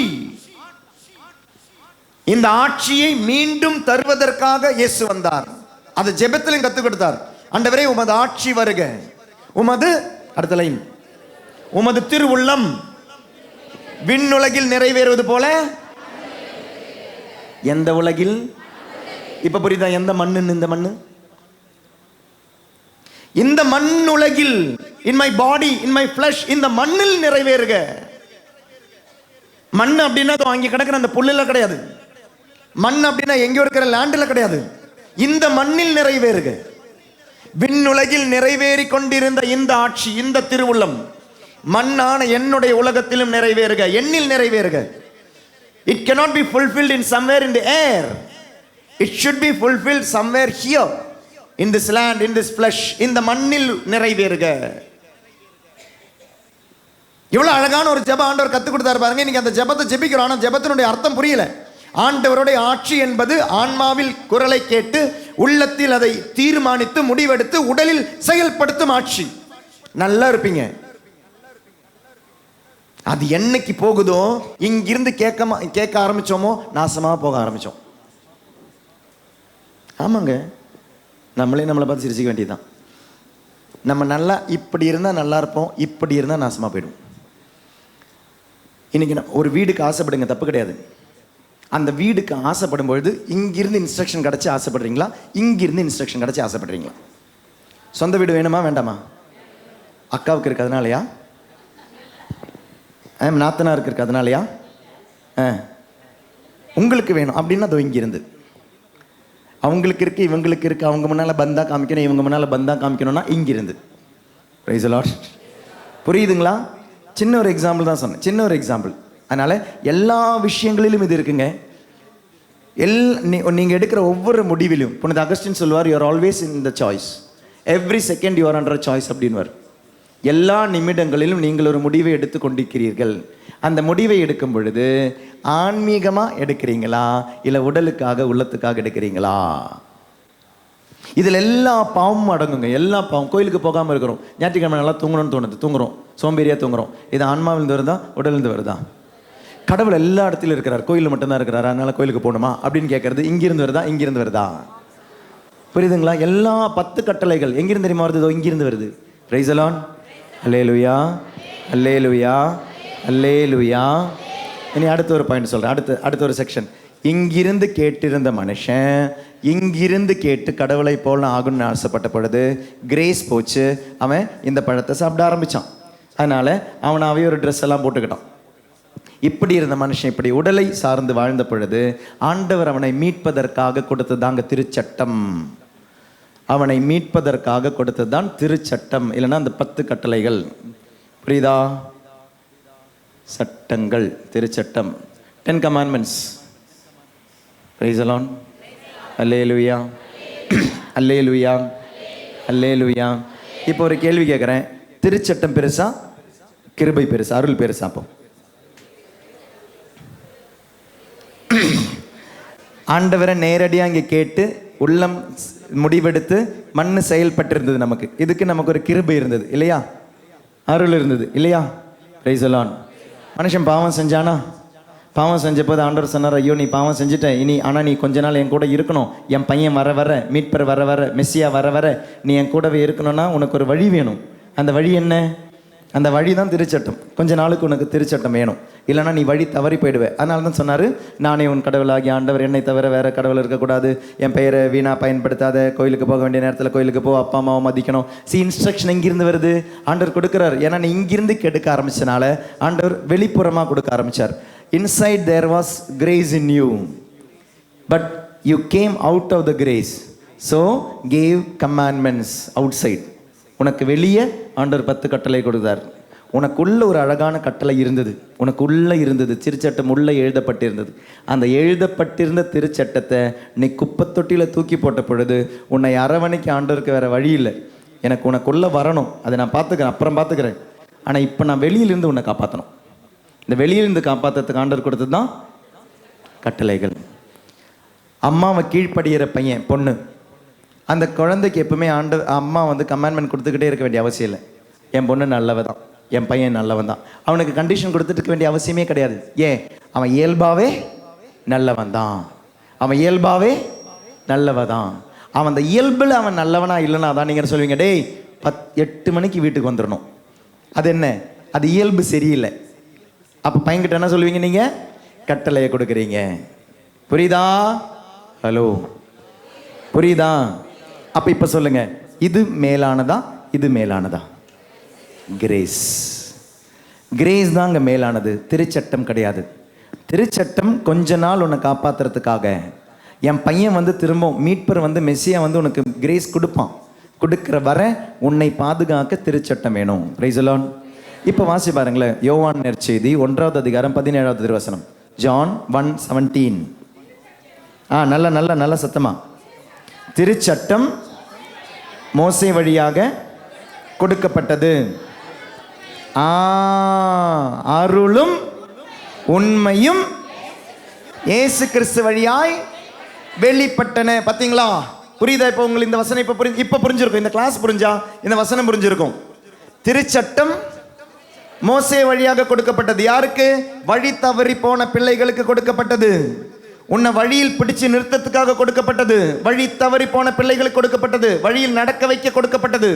இந்த ஆட்சியை மீண்டும் தருவதற்காக இயேசு வந்தார். அது ஜெபத்திலும் கற்றுக் கொடுத்தார். ஆண்டவரே உமது ஆட்சி வருக, உமது அடுத்த லைன், உமது திருவுள்ளம் விண்ணுலகில் நிறைவேறுவது போல எந்த உலகில். இப்ப புரியுதா எந்த மண்ணு? இந்த மண்ணு, இந்த மண் உலகில், in my body, in my flush, இந்த மண்ணில் நிறைவேறுக. மண் அப்படின்னா அங்கே கிடக்கிற அந்த புல்லுல கிடையாது. மண் அப்படின்னா எங்கேயோ இருக்கிற லேண்டில் கிடையாது. இந்த மண்ணில் நிறைவேறுக. விண்ணுலகில் நிறைவேறி கொண்டிருந்த இந்த ஆட்சி, இந்த திருவுள்ளம் மண்ணான என்னுடைய உலகத்திலும் நிறைவேறுக, என்னில் நிறைவேறுக. It cannot be fulfilled in somewhere in the air. It should be fulfilled somewhere here, in this land, in this flesh. இந்த மண்ணில் நிறைவேறுக. இவ்வளவு அழகான ஒரு ஜெபம் ஆண்டவர் கற்றுக் கொடுத்தாரு பாருங்க. இன்னைக்கு அந்த ஜெபத்தை ஜெபிக்கிறோம், ஆனால் ஜெபத்தினுடைய அர்த்தம் புரியல. ஆண்டவருடைய ஆட்சி என்பது ஆன்மாவில் குரலை கேட்டு உள்ளத்தில் அதை தீர்மானித்து முடிவெடுத்து உடலில் செயல்படுத்தும் ஆட்சி. நல்லா இருப்பீங்க. அது என்னைக்கு போகுதோ, இங்கிருந்து கேட்க ஆரம்பிச்சோமோ நாசமா போக ஆரம்பிச்சோம். ஆமாங்க, நம்மளே நம்மளை பார்த்து சிரிச்சிக்க வேண்டியதுதான். நம்ம நல்லா இப்படி இருந்தால் நல்லா இருப்போம், இப்படி இருந்தால் நாசமா போயிடும். இன்னைக்கு ஒரு வீடுக்கு ஆசைப்படுங்க, தப்பு கிடையாது. அந்த வீடுக்கு ஆசைப்படும் பொழுது இங்கிருந்து இன்ஸ்ட்ரக்ஷன் கிடைச்சி ஆசைப்படுறீங்களா, இங்கிருந்து இன்ஸ்ட்ரக்ஷன் கிடைச்சி ஆசைப்படுறீங்களா? சொந்த வீடு வேணுமா வேண்டாமா? அக்காவுக்கு இருக்கு அதனாலயா? நாத்தனாருக்கு இருக்கு அதனாலயா? உங்களுக்கு வேணும் அப்படின்னா அதோ இங்கிருந்து. அவங்களுக்கு இருக்கு, இவங்களுக்கு இருக்கு, அவங்க முன்னால பந்தா காமிக்கணும், இவங்க முன்னால பந்தா காமிக்கணும்னா இங்கிருந்து. Price the Lord. புரியுதுங்களா? சின்ன ஒரு எக்ஸாம்பிள் தான் சொன்னேன், சின்ன ஒரு எக்ஸாம்பிள். அதனால எல்லா விஷயங்களிலும் இது இருக்குங்க. நீங்க எடுக்கிற ஒவ்வொரு முடிவிலும் புனித அகஸ்டின் சொல்வார், you are always in the choice, every second you are under choice அப்படின்வார். எல்லா நிமிடங்களிலும் நீங்கள் ஒரு முடிவை எடுத்து கொண்டிருக்கிறீர்கள். அந்த முடிவை எடுக்கும் பொழுது ஆன்மீகமாக எடுக்கிறீங்களா, இல்லை உடலுக்காக உள்ளத்துக்காக எடுக்கிறீங்களா? இதில் எல்லா பாவமும் அடங்குங்க, எல்லா பாவம். கோயிலுக்கு போகாமல் இருக்கிறோம், ஞாயிற்றுக்கிழமை நல்லா தூங்கணும்னு தோணுது, தூங்குறோம், சோம்பேறியாக தூங்குறோம். இது ஆன்மாவிலிருந்து வருதா, உடலிருந்து வருதா? கடவுள் எல்லா இடத்துலையும் இருக்கிறார், கோயிலில் மட்டும்தான் இருக்கிறார், அதனால கோயிலுக்கு போகணுமா அப்படின்னு கேட்கறது இங்கிருந்து வருதா, இங்கிருந்து வருதா? புரியுதுங்களா? எல்லா 10 கட்டளைகள் எங்கிருந்து தெரியுமா வருது? இங்கிருந்து வருது. Praise the Lord. Alleluia, alleluia, alleluia. இனி அடுத்த ஒரு பாயிண்ட் சொல்கிறேன், அடுத்த ஒரு செக்ஷன். இங்கிருந்து கேட்டிருந்த மனுஷன் இங்கிருந்து கேட்டு கடவுளை போல ஆகும்னு ஆசைப்பட்ட பொழுது கிரேஸ் போச்சு. அவன் இந்த பழத்தை சாப்பிட ஆரம்பித்தான். அதனால் அவனாவே ஒரு ட்ரெஸ் எல்லாம் போட்டுக்கிட்டான். இப்படி இருந்த மனுஷன் இப்படி உடலை சார்ந்து வாழ்ந்த பொழுது ஆண்டவர் அவனை மீட்பதற்காக கொடுத்ததாங்க திருச்சட்டம். அவனை மீட்பதற்காக கொடுத்ததுதான் திருச்சட்டம், இல்லைன்னா அந்த 10 கட்டளைகள். புரியுதா? சட்டங்கள், திருச்சட்டம், 10 commandments. Praise the Lord. Hallelujah, alleluia, அல்லேலூயா. இப்போ ஒரு கேள்வி கேட்குறேன், திருச்சட்டம் பெருசா, கிருபை பெருசா, அருள் பெருசா? அப்போ ஆண்டவரை நேரடியாக இங்கே கேட்டு உள்ளம் முடிவெடுத்து மண்ணு செயல்பட்டிருந்தது. நமக்கு இதுக்கு நமக்கு ஒரு கிருபை இருந்தது இல்லையா, அருள் இருந்தது இல்லையா. Price the Lord. மனுஷன் பாவம் செஞ்சானா, பாவம் செஞ்சப்போது ஆண்டவர் சொன்னார், ஐயோ நீ பாவம் செஞ்சுட்ட, இனி ஆனால் நீ கொஞ்ச நாள் என் கூட இருக்கணும், என் பையன் வர வர, மீட்பர் வர வர, மெஸ்ஸியா வர வர நீ என் கூடவே இருக்கணும்னா உனக்கு ஒரு வழி வேணும். அந்த வழி என்ன? அந்த வழி தான் திருச்சட்டம். கொஞ்ச நாளுக்கு உனக்கு திருச்சட்டம் வேணும், இல்லைனா நீ வழி தவறி போயிடுவேன். அதனால தான் சொன்னார், நானே உன் கடவுளாகி ஆண்டவர், என்னை தவிர வேறு கடவுள் இருக்கக்கூடாது, என் பெயரை வீணாக பயன்படுத்தாத, கோயிலுக்கு போக வேண்டிய நேரத்தில் கோயிலுக்கு போ, அப்பா அம்மாவை மதிக்கணும். இன்ஸ்ட்ரக்ஷன் எங்கிருந்து வருது? ஆண்டவர் கொடுக்குறார். ஏன்னா நீ இங்கிருந்து கெடுக்க ஆரம்பிச்சனால ஆண்டவர் வெளிப்புறமாக கொடுக்க ஆரம்பித்தார். Inside there was grace in you, but you came out of the grace, so gave commandments outside. உனக்கு வெளியே ஆண்டவர் 10 கட்டளை கொடுத்தார். உனக்குள்ள ஒரு அழகான கட்டளை இருந்தது, உனக்குள்ள இருந்தது, திருச்சட்டம் உள்ள எழுதப்பட்டிருந்தது. அந்த எழுதப்பட்டிருந்த திருச்சட்டத்தை நீ குப்பத்தொட்டியில் தூக்கி போட்ட பொழுது உன்னை அரவணைக்கு ஆண்டவருக்கு வேற வழி இல்லை. எனக்கு உனக்குள்ள வரணும், அதை நான் பார்த்துக்கிறேன், அப்புறம் பார்த்துக்கிறேன். ஆனால் இப்போ நான் வெளியிலிருந்து உன்னை காப்பாற்றணும். இந்த வெளியிலிருந்து காப்பாற்றுறதுக்கு ஆண்டவர் கொடுத்தது தான் கட்டளைகள். அம்மாவை கீழ்ப்படுகிற பையன் பொண்ணு, அந்த குழந்தைக்கு எப்பவுமே அம்மா கமாண்ட்மெண்ட் கொடுத்துக்கிட்டே இருக்க வேண்டிய அவசியம் இல்லை. என் பொண்ணு நல்லவன் தான், என் பையன் நல்லவன் தான், அவனுக்கு கண்டிஷன் கொடுத்துட்டு இருக்க வேண்டிய அவசியமே கிடையாது. ஏன்? அவன் இயல்பாகவே நல்லவன் தான், அவன் இயல்பாகவே நல்லவன் தான். அவன் அந்த இயல்பில் அவன் நல்லவனா இல்லைன்னா அதான் நீங்கள் சொல்லுவீங்க, டேய் 8 மணிக்கு வீட்டுக்கு வந்துடணும். அது என்ன? அது இயல்பு சரியில்லை. அப்போ பையன்கிட்ட என்ன சொல்லுவீங்க? நீங்கள் கட்டளையை கொடுக்குறீங்க. புரியுதா? ஹலோ, புரியுதா? அப்போ இப்போ சொல்லுங்க, இது மேலானதா இது மேலானதா? கிரேஸ். கிரேஸ் தான் அங்கே மேலானது, திருச்சட்டம் கிடையாது. திருச்சட்டம் கொஞ்ச நாள் உன்னை காப்பாற்றுறதுக்காக. என் பையன் திரும்ப மீட்பர் மெஸ்ஸியா உனக்கு கிரேஸ் கொடுப்பான். கொடுக்குற வர உன்னை பாதுகாக்க திருச்சட்டம் வேணும். Price the Lord. இப்போ வாசி பாருங்களேன், யோவான் நற்செய்தி 1வது அதிகாரம் 17வது திருவசனம். ஜான் 1:17. நல்ல நல்ல நல்ல சத்தமா. திருச்சட்டம் மோசே வழியாக கொடுக்கப்பட்டது, அருளும் உண்மையும் இயேசு கிறிஸ்து வழியாய் வெளிப்பட்டன. பார்த்தீங்களா? புரியுதா? இப்போ உங்களுக்கு இந்த வசனம் இப்போ புரிஞ்சிருக்கும். இந்த கிளாஸ் புரிஞ்சா இந்த வசனம் புரிஞ்சிருக்கும். திருச்சட்டம் மோசே வழியாக கொடுக்கப்பட்டது. யாருக்கு? வழி தவறி போன பிள்ளைகளுக்கு கொடுக்கப்பட்டது. உன்னை வழியில் பிடிச்சு நிறுத்தத்துக்காக கொடுக்கப்பட்டது. வழி தவறி போன பிள்ளைகளுக்கு கொடுக்கப்பட்டது. வழியில் நடக்க வைக்க கொடுக்கப்பட்டது.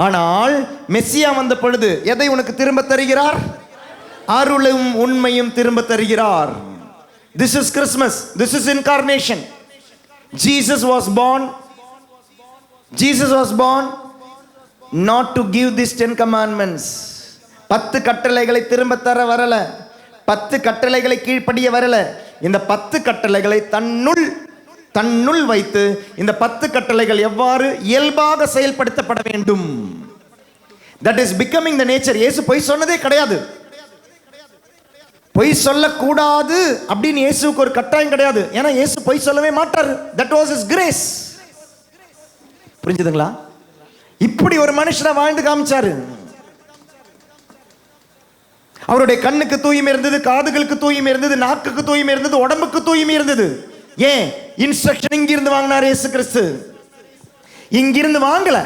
ஆனால் மெஸ்ஸியா வந்த பொழுது எதை உனக்கு திரும்ப தருகிறார்? அருளும் உண்மையும் திரும்ப தருகிறார். This is Christmas. This is incarnation. Jesus was born. Jesus was born not to give these 10 commandments. 10 கட்டளைகளை திரும்ப தர வரல, 10 கட்டளைகளை கீழ்ப்படிய வரல. இந்த 10 கட்டளைகளை தன்னுள் வைத்து இந்த 10 கட்டளைகள் எவ்வாறு இயல்பாக செயல்படுத்தப்பட வேண்டும், that is becoming the nature. இயேசு பொய் சொன்னதே கிடையாது. பொய் சொல்லக்கூடாது அப்படின்னு இயேசுக்கு ஒரு கட்டாயம் கிடையாது. ஏன்னா இயேசு பொய் சொல்லவே மாட்டார். that was his grace. புரிஞ்சுதுங்களா? இப்படி ஒரு மனுஷனை வாழ்ந்து காமிச்சாரு. அவருடைய கண்ணுக்கு தூய்மை இருந்தது, காதுகளுக்கு தூய்மை இருந்தது, நாக்குக்கு தூய்மை இருந்தது, உடம்புக்கு தூய்மை இருந்தது. ஏன்? இன்ஸ்ட்ரக்ஷன் இங்கிருந்து வாங்கினார் இயேசு கிறிஸ்து. இங்கிருந்து வாங்கல.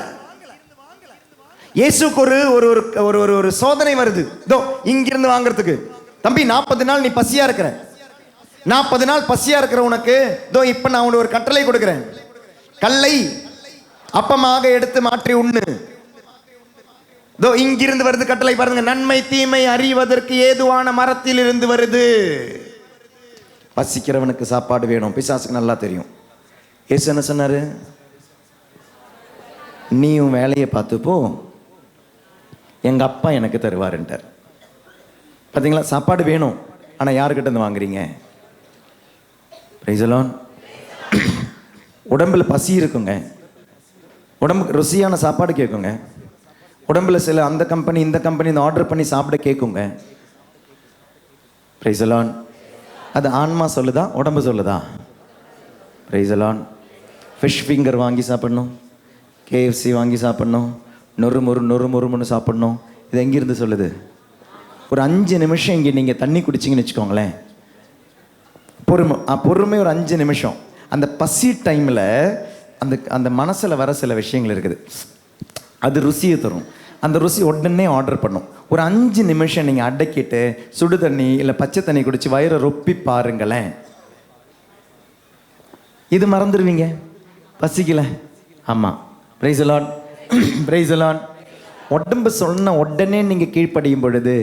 இயேசுக்கு ஒரு சோதனை வருது. இதோ இங்கிருந்து வாங்குறதுக்கு, தம்பி 40 நாள் நீ பசியா இருக்கிற, 40 நாள் பசியா இருக்கிற உனக்கு இதோ இப்ப நான் உனக்கு ஒரு கட்டளை கொடுக்கிறேன். கல்லை அப்பமாக எடுத்து மாற்றி உண்ணு. இதோ இங்கிருந்து வருது கட்டளை. பாருங்க, நன்மை தீமை அறிவதற்கு ஏதுவான மரத்தில் இருந்து வருது. பசிக்கிறவனுக்கு சாப்பாடு வேணும், பிசாசுக்கு நல்லா தெரியும். இயேசு என்ன சொன்னாரு? நீயும் வேலையை பார்த்து போ, எங்க அப்பா எனக்கு தருவாருன்ட்டார். பார்த்தீங்களா? சாப்பாடு வேணும், ஆனால் யாருக்கிட்ட இருந்து வாங்குறீங்க? Price the Lord. உடம்புல பசி இருக்குங்க, உடம்புக்கு ருசியான சாப்பாடு கேட்குங்க, உடம்புல சில அந்த கம்பெனி இந்த கம்பெனி ஆர்டர் பண்ணி சாப்பிட கேட்குங்க. Price the Lord. அது ஆன்மா சொல்லுதா, உடம்பு சொல்லுதா? Price the Lord. Fish finger வாங்கி சாப்பிடணும், KFC வாங்கி சாப்பிடணும், நொறுமுறுன்னு சாப்பிடணும். இது எங்கிருந்து சொல்லுது? ஒரு 5 நிமிஷம் இங்கே நீங்கள் தண்ணி குடிச்சிங்கன்னு வச்சுக்கோங்களேன், பொறுமை ஒரு 5 நிமிஷம். அந்த பசி டைமில் அந்த அந்த மனசில் வர சில விஷயங்கள் இருக்குது, அது ருசியை தரும். அந்த ருசி உடனே ஆர்டர் பண்ணும். ஒரு 5 நிமிஷம் நீங்கள் அடக்கிட்டு சுடு தண்ணி இல்லை பச்சை தண்ணி குடிச்சு வயிறை ரொப்பி பாருங்களேன், இது மறந்துடுவீங்க. பசிக்கல, ஆமாம், price the Lord, praise the Lord. உடம்பு சொன்ன உடனே நீங்கள் கீழ்ப்படியும் பொழுது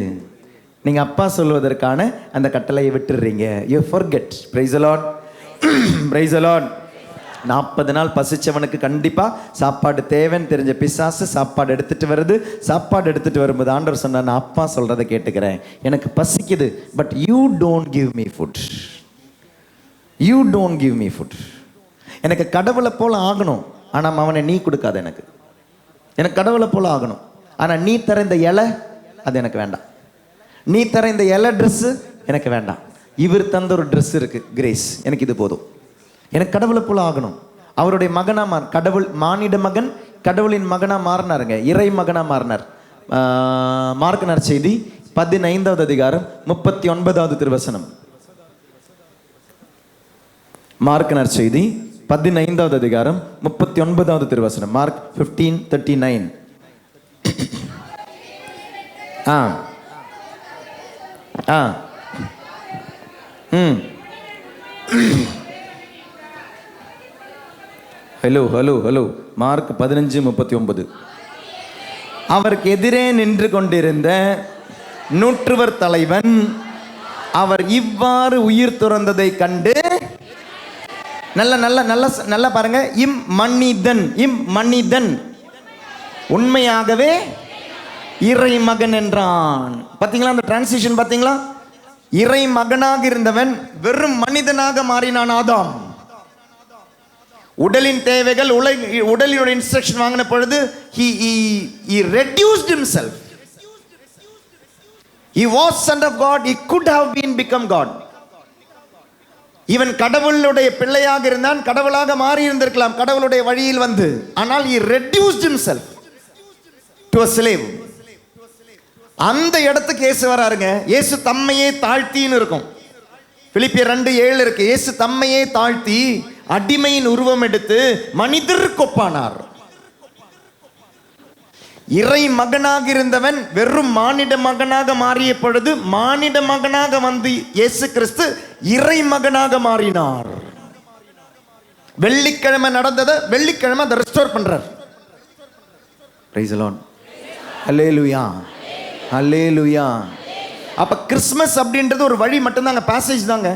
நீங்கள் அப்பா சொல்வதற்கான அந்த கட்டளையை விட்டுடுறீங்க. You forget. Praise the Lord, praise the Lord. 40 நாள் பசிச்சவனுக்கு கண்டிப்பாக சாப்பாடு தேவைன்னு தெரிஞ்ச பிசாசு சாப்பாடு எடுத்துகிட்டு வருது. சாப்பாடு எடுத்துகிட்டு வரும்போது ஆண்டவர் சொன்னார், நான் அப்பா சொல்கிறத கேட்டுக்கிறேன், எனக்கு பசிக்குது, but you don't give me food, you don't give me food. எனக்கு கடவுளை போல் ஆகணும், ஆனால் அவனை நீ கொடுக்காத. எனக்கு கடவுளை போல் ஆகணும், ஆனால் நீ தர இந்த இலை அது எனக்கு வேண்டாம், நீ தர இந்த இலை ட்ரெஸ்ஸு எனக்கு வேண்டாம். இவர் தந்த ஒரு ட்ரெஸ் இருக்குது, கிரேஸ், எனக்கு இது போதும். எனக்கு கடவுளை போல ஆகணும். அவருடைய மகனாக கடவுள் மானிட மகன் கடவுளின் மகனாக மாறினாருங்க, இறை மகனாக மாறினார். மார்க் நற்செய்தி 15வது அதிகாரம் 39வது திருவசனம். மார்க் நற்செய்தி 15வது அதிகாரம் 39வது திருவசனம். Mark 15:39. Hello hello hello Mark 15:39. அவருக்கு எதிரே நின்று கொண்டிருந்த நூற்றுவர் தலைவன் அவர் இவ்வாறு உயிர் துறந்ததை கண்டு, நல்ல நல்ல நல்ல நல்லா பாருங்க, இம்மனிதன் உண்மையாகவே இறை மகன் என்றான். பார்த்தீங்களா அந்த டிரான்சிஷன்? பார்த்தீங்களா? இறை மகனாக இருந்தவன் வெறும் மனிதனாக மாறினான். ஆதாம் உடலின் தேவைகள், உடலினுடைய இன்ஸ்ட்ரக்ஷன் வாங்கின பொழுது he reduced himself. He was son of God. He could have become God. இவன் கடவுளுடைய பிள்ளையாக இருந்தான், கடவுளாக மாறி இருந்திருக்கலாம் கடவுளுடைய வழியில் வந்து. ஆனால் he reduced himself to a slave. அந்த இடத்துக்கு இயேசு வராருங்க. இயேசு தம்மையே தாழ்த்தின்னு இருக்கும். பிலிப்பியர் 2:7 இருக்கு. இயேசு தம்மையே தாழ்த்தி அடிமையின் உருவம் எடுத்து மனிதருக்கு ஒப்பானார். இறை மகனாக இருந்தவன் வெறும் மானிட மகனாக மாறிய பொழுது, மானிட மகனாக வந்து இயேசு கிறிஸ்து இறை மகனாக மாறினார். வெள்ளிக்கிழமை நடந்ததை வெள்ளிக்கிழமை அதை ரெஸ்டோர் பண்றார். Price the Lord, hallelujah, hallelujah. அப்ப கிறிஸ்மஸ் அப்படின்றது ஒரு வழி மட்டும்தாங்க, பேசேஜ் தாங்க.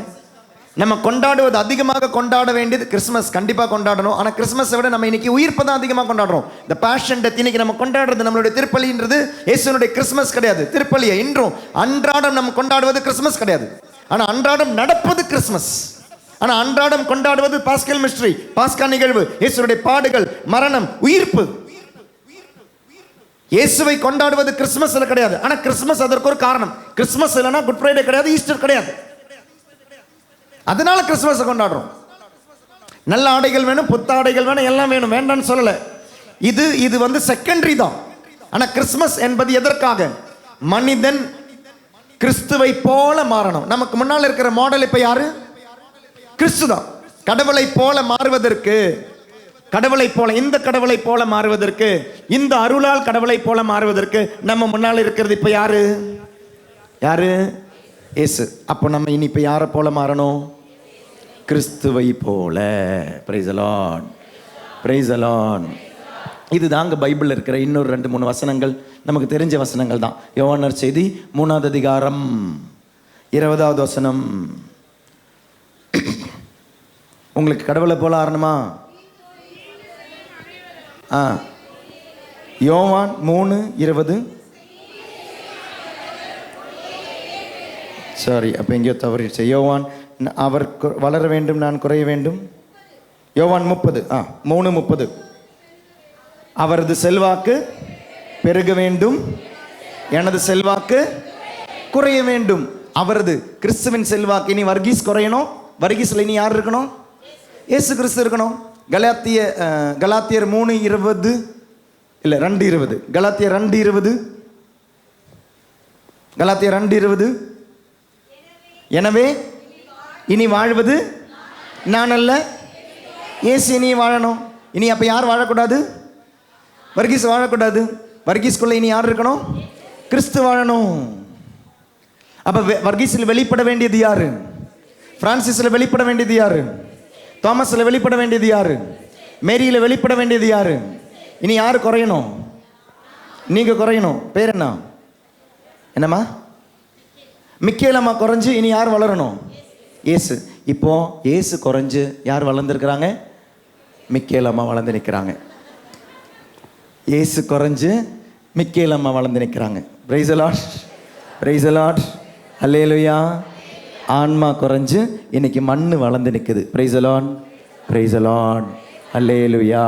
நம்ம கொண்டாடுவது, அதிகமாக கொண்டாட வேண்டியது கிறிஸ்மஸ், கண்டிப்பாக கொண்டாடணும். ஆனால் கிறிஸ்மஸை விட நம்ம இன்னைக்கு உயிர்ப்பை தான் அதிகமாக கொண்டாடுறோம். இந்த பேஷன் டெத் இன்னைக்கு நம்ம கொண்டாடுறது நம்மளுடைய திருப்பலின்றது இயேசுனுடைய கிறிஸ்மஸ் கிடையாது. திருப்பலியை இன்றும் அன்றாடம் நம்ம கொண்டாடுவது கிறிஸ்மஸ் கிடையாது. ஆனால் அன்றாடம் நடப்பது கிறிஸ்மஸ். ஆனால் அன்றாடம் கொண்டாடுவது பாஸ்கல் மிஸ்ட்ரி, பாஸ்கா நிகழ்வு, இயேசுனுடைய பாடுகள், மரணம், உயிர்ப்பு. இயேசுவை கொண்டாடுவது கிறிஸ்மஸ்ல கிடையாது. ஆனால் கிறிஸ்மஸ் அதற்கு ஒரு காரணம். கிறிஸ்மஸ் இல்லைன்னா குட் ஃப்ரைடே கிடையாது, ஈஸ்டர் கிடையாது. அதனால கிறிஸ்மஸ் கொண்டாடுறோம். நல்ல ஆடைகள் வேணும், புத்தாடைகள் வேணும், எல்லாம் வேணும், வேண்டான்னு சொல்லல. இது வந்து செகண்டரி தான். ஆனா கிறிஸ்மஸ் என்பது எதற்காக? மனிதன் கிறிஸ்துவை போல மாறணும். நமக்கு முன்னால் இருக்கிற மாடல் இப்ப யாரு? கிறிஸ்து தான். கடவுளை போல மாறுவதற்கு, கடவுளை போல, இந்த கடவுளை போல மாறுவதற்கு, இந்த அருளால் கடவுளை போல மாறுவதற்கு நம்ம முன்னால் இருக்கிறது இப்ப யாரு? யாரு? இயேசு. அப்போ நம்ம இனி இப்போ யாரை போல மாறணும்? கிறிஸ்துவை போல. Price the Lord, praise the Lord. இது தாங்க பைபிளில் இருக்கிற இன்னொரு 2-3 வசனங்கள், நமக்கு தெரிஞ்ச வசனங்கள் தான். யோவான் நற்செய்தி 3வது அதிகாரம் 20வது வசனம். உங்களுக்கு கடவுளை போல ஆறணுமா? யோவான் 3:20. சாரி, அப்போ எங்கேயோ தவறிடுச்சு. யோவான், அவர் வளர வேண்டும், நான் குறைய வேண்டும். யோவான் 3:30. அவரது செல்வாக்கு பெருக வேண்டும், எனது செல்வாக்கு குறைய வேண்டும். அவரது கிறிஸ்துவின் செல்வாக்கு. இனி வர்கீஸ் குறையணும். வர்கீஸ்ல இனி யார் இருக்கணும்? இயேசு கிறிஸ்து இருக்கணும். கலாத்தியர் 3:20 இல்லை 2:20. கலாத்தியர் 2:20. கலாத்தியர் 2:20. எனவே இனி வாழ்வது நான் அல்ல, இயேசு இனி வாழணும். இனி அப்போ யார் வாழக்கூடாது? வர்கீஸ் வாழக்கூடாது. வர்கீஸ்குள்ள இனி யார் இருக்கணும்? கிறிஸ்து வாழணும். அப்போ வர்கீஸில் வெளிப்பட வேண்டியது யாரு? பிரான்சிஸில் வெளிப்பட வேண்டியது யாரு? தாமஸில் வெளிப்பட வேண்டியது யாரு? மேரியில் வெளிப்பட வேண்டியது யாரு? இனி யார் குறையணும்? நீங்கள் குறையணும். பேர் என்ன? என்னம்மா? மிக்கேலம்மா குறைஞ்சு இனி யார் வளரணும்? இயேசு. இப்போ இயேசு குறைஞ்சு யார் வளர்ந்துருக்கிறாங்க? மிக்கேலம்மா வளர்ந்து நிற்கிறாங்க. இயேசு குறைஞ்சு மிக்கேலம்மா வளர்ந்து நிற்கிறாங்க. Praise the Lord, praise the Lord, alleluia. ஆன்மா குறைஞ்சு இன்னைக்கு மண்ணு வளர்ந்து நிற்குது. Praise the Lord, praise the Lord, alleluia.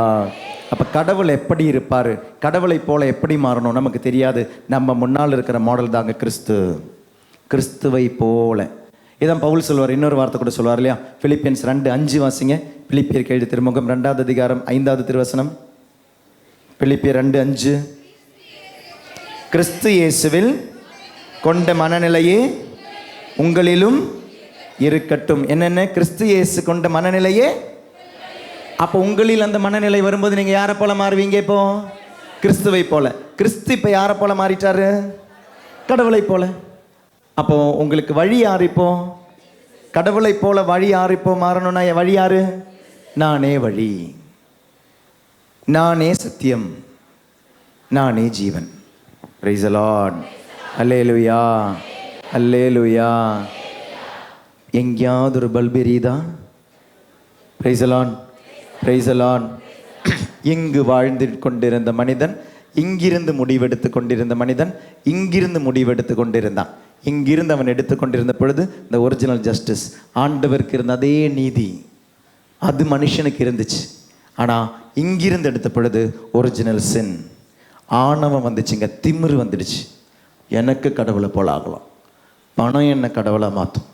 அப்போ கடவுள் எப்படி இருப்பார், கடவுளை போல எப்படி மாறணும் நமக்கு தெரியாது. நம்ம முன்னால் இருக்கிற மாடல் தாங்க கிறிஸ்து. கிறிஸ்துவை போல. இதான் பவுல் சொல்வார். இன்னொரு வார்த்தை கூட சொல்வார் இல்லையா? பிலிப்பியன்ஸ் 2:5 வாசிங்க. பிலிப்பியர் எழுதிய திருமுகம் 2வது அதிகாரம் 5வது திருவசனம். பிலிப்பியர் 2:5. கிறிஸ்து இயேசுவில் கொண்ட மனநிலையே உங்களிலும் இருக்கட்டும். என்னென்ன? கிறிஸ்து இயேசு கொண்ட மனநிலையே. அப்போ உங்களில் அந்த மனநிலை வரும்போது நீங்கள் யாரை போல மாறுவீங்க? இப்போ கிறிஸ்துவை போல. கிறிஸ்து இப்போ யாரை போல மாறிட்டாரு? கடவுளை போல. அப்போ உங்களுக்கு வழி யார்? இப்போ கடவுளை போல வழி யார்? இப்போ மாறணும்னா வழி யாரு? நானே வழி, நானே சத்தியம், நானே ஜீவன். Price the Lord, alleluia, alleluia. எங்கேயாவது ஒரு பல்பு எரியுதா? Praise the Lord, praise the Lord. இங்கு வாழ்ந்து கொண்டிருந்த மனிதன் இங்கிருந்து முடிவெடுத்து கொண்டிருந்த மனிதன் இங்கிருந்து முடிவெடுத்து கொண்டிருந்தான். இங்கிருந்து அவன் எடுத்து கொண்டிருந்த பொழுது இந்த ஒரிஜினல் ஜஸ்டிஸ், ஆண்டவருக்கு இருந்த அதே நீதி அது மனுஷனுக்கு இருந்துச்சு. ஆனால் இங்கிருந்து எடுத்த பொழுது ஒரிஜினல் சின், ஆணவம் வந்துச்சுங்க, திமிரு வந்துடுச்சு. எனக்கு கடவுளை போல ஆகலாம். பணம் என்ன கடவுளாக மாற்றும்,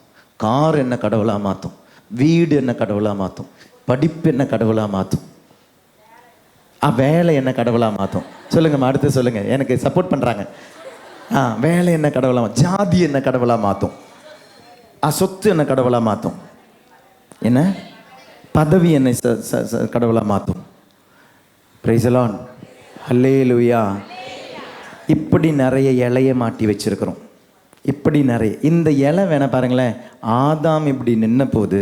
கார் என்ன கடவுளாக மாற்றும், வீடு என்ன கடவுளாக மாற்றும், படிப்பு என்ன கடவுளாக மாற்றும், வேலை என்ன கடவுளாக மாற்றும். சொல்லுங்கம்மா, அடுத்து சொல்லுங்கள். எனக்கு சப்போர்ட் பண்ணுறாங்க. வேலை என்ன கடவுளாக, ஜாதி என்ன கடவுளாக மாற்றும், சொத்து என்ன கடவுளாக மாற்றும், என்ன பதவி என்னை கடவுளாக மாற்றும். பிரைஸ் தி லார்ட், அல்லேலூயா. இப்படி நிறைய இலையை மாட்டி வச்சிருக்கிறோம். இப்படி நிறைய இந்த இலை வேணா பாருங்களேன். ஆதாம் இப்படி நின்ன போது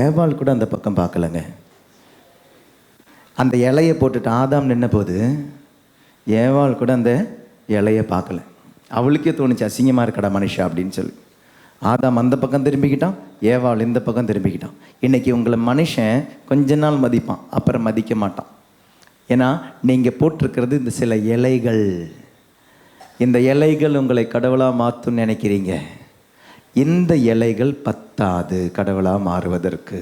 ஏவாள் கூட அந்த பக்கம் பார்க்கலங்க. அந்த இலையை போட்டுட்டு ஆதாம் நின்ன போது ஏவாள் கூட அந்த இலையை பார்க்கல. அவளுக்கே தோணுச்சு அசிங்கமாக இருக்கடா மனுஷா அப்படின்னு சொல்லி. ஆதாம் அந்த பக்கம் திரும்பிக்கிட்டான், ஏவாள் இந்த பக்கம் திரும்பிக்கிட்டான். இன்றைக்கி உங்களை மனுஷன் கொஞ்ச நாள் மதிப்பான், அப்புறம் மதிக்க மாட்டான். ஏன்னா நீங்கள் போட்டிருக்கிறது இந்த சில இலைகள். இந்த இலைகள் உங்களை கடவுளாக மாற்றும்னு நினைக்கிறீங்க. இந்த இலைகள் பத்தாது கடவுளாக மாறுவதற்கு.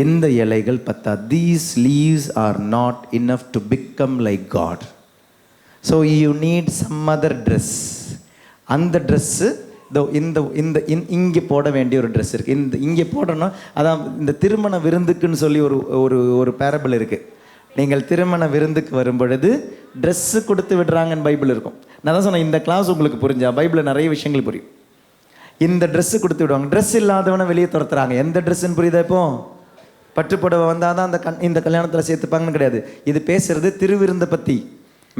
இந்த இலைகள் பத்தாது. These leaves are not enough to become like God. So you need some other dress. அந்த ட்ரெஸ்ஸு இந்த இந்த இங்கே போட வேண்டிய ஒரு ட்ரெஸ் இருக்குது. இந்த இங்கே போடணும். அதான் இந்த திருமண விருந்துக்குன்னு சொல்லி ஒரு ஒரு ஒரு பேரபிள் இருக்குது. நீங்கள் திருமண விருந்துக்கு வரும் பொழுது ட்ரெஸ்ஸு கொடுத்து விடுறாங்கன்னு பைபிள் இருக்கும். நான் தான் சொன்னேன், இந்த கிளாஸ் உங்களுக்கு புரிஞ்சா பைபிளில் நிறைய விஷயங்கள் புரியும். இந்த ட்ரெஸ்ஸு கொடுத்து விடுவாங்க. ட்ரெஸ் இல்லாதவனை வெளியே துரத்துறாங்க. எந்த ட்ரெஸ்ஸுன்னு புரியுதா? இப்போ பட்டுப்புடவை வந்தால் தான் இந்த கல்யாணத்தில் சேர்த்துப்பாங்கன்னு கிடையாது. இது பேசுறது திருவிருந்தை பற்றி,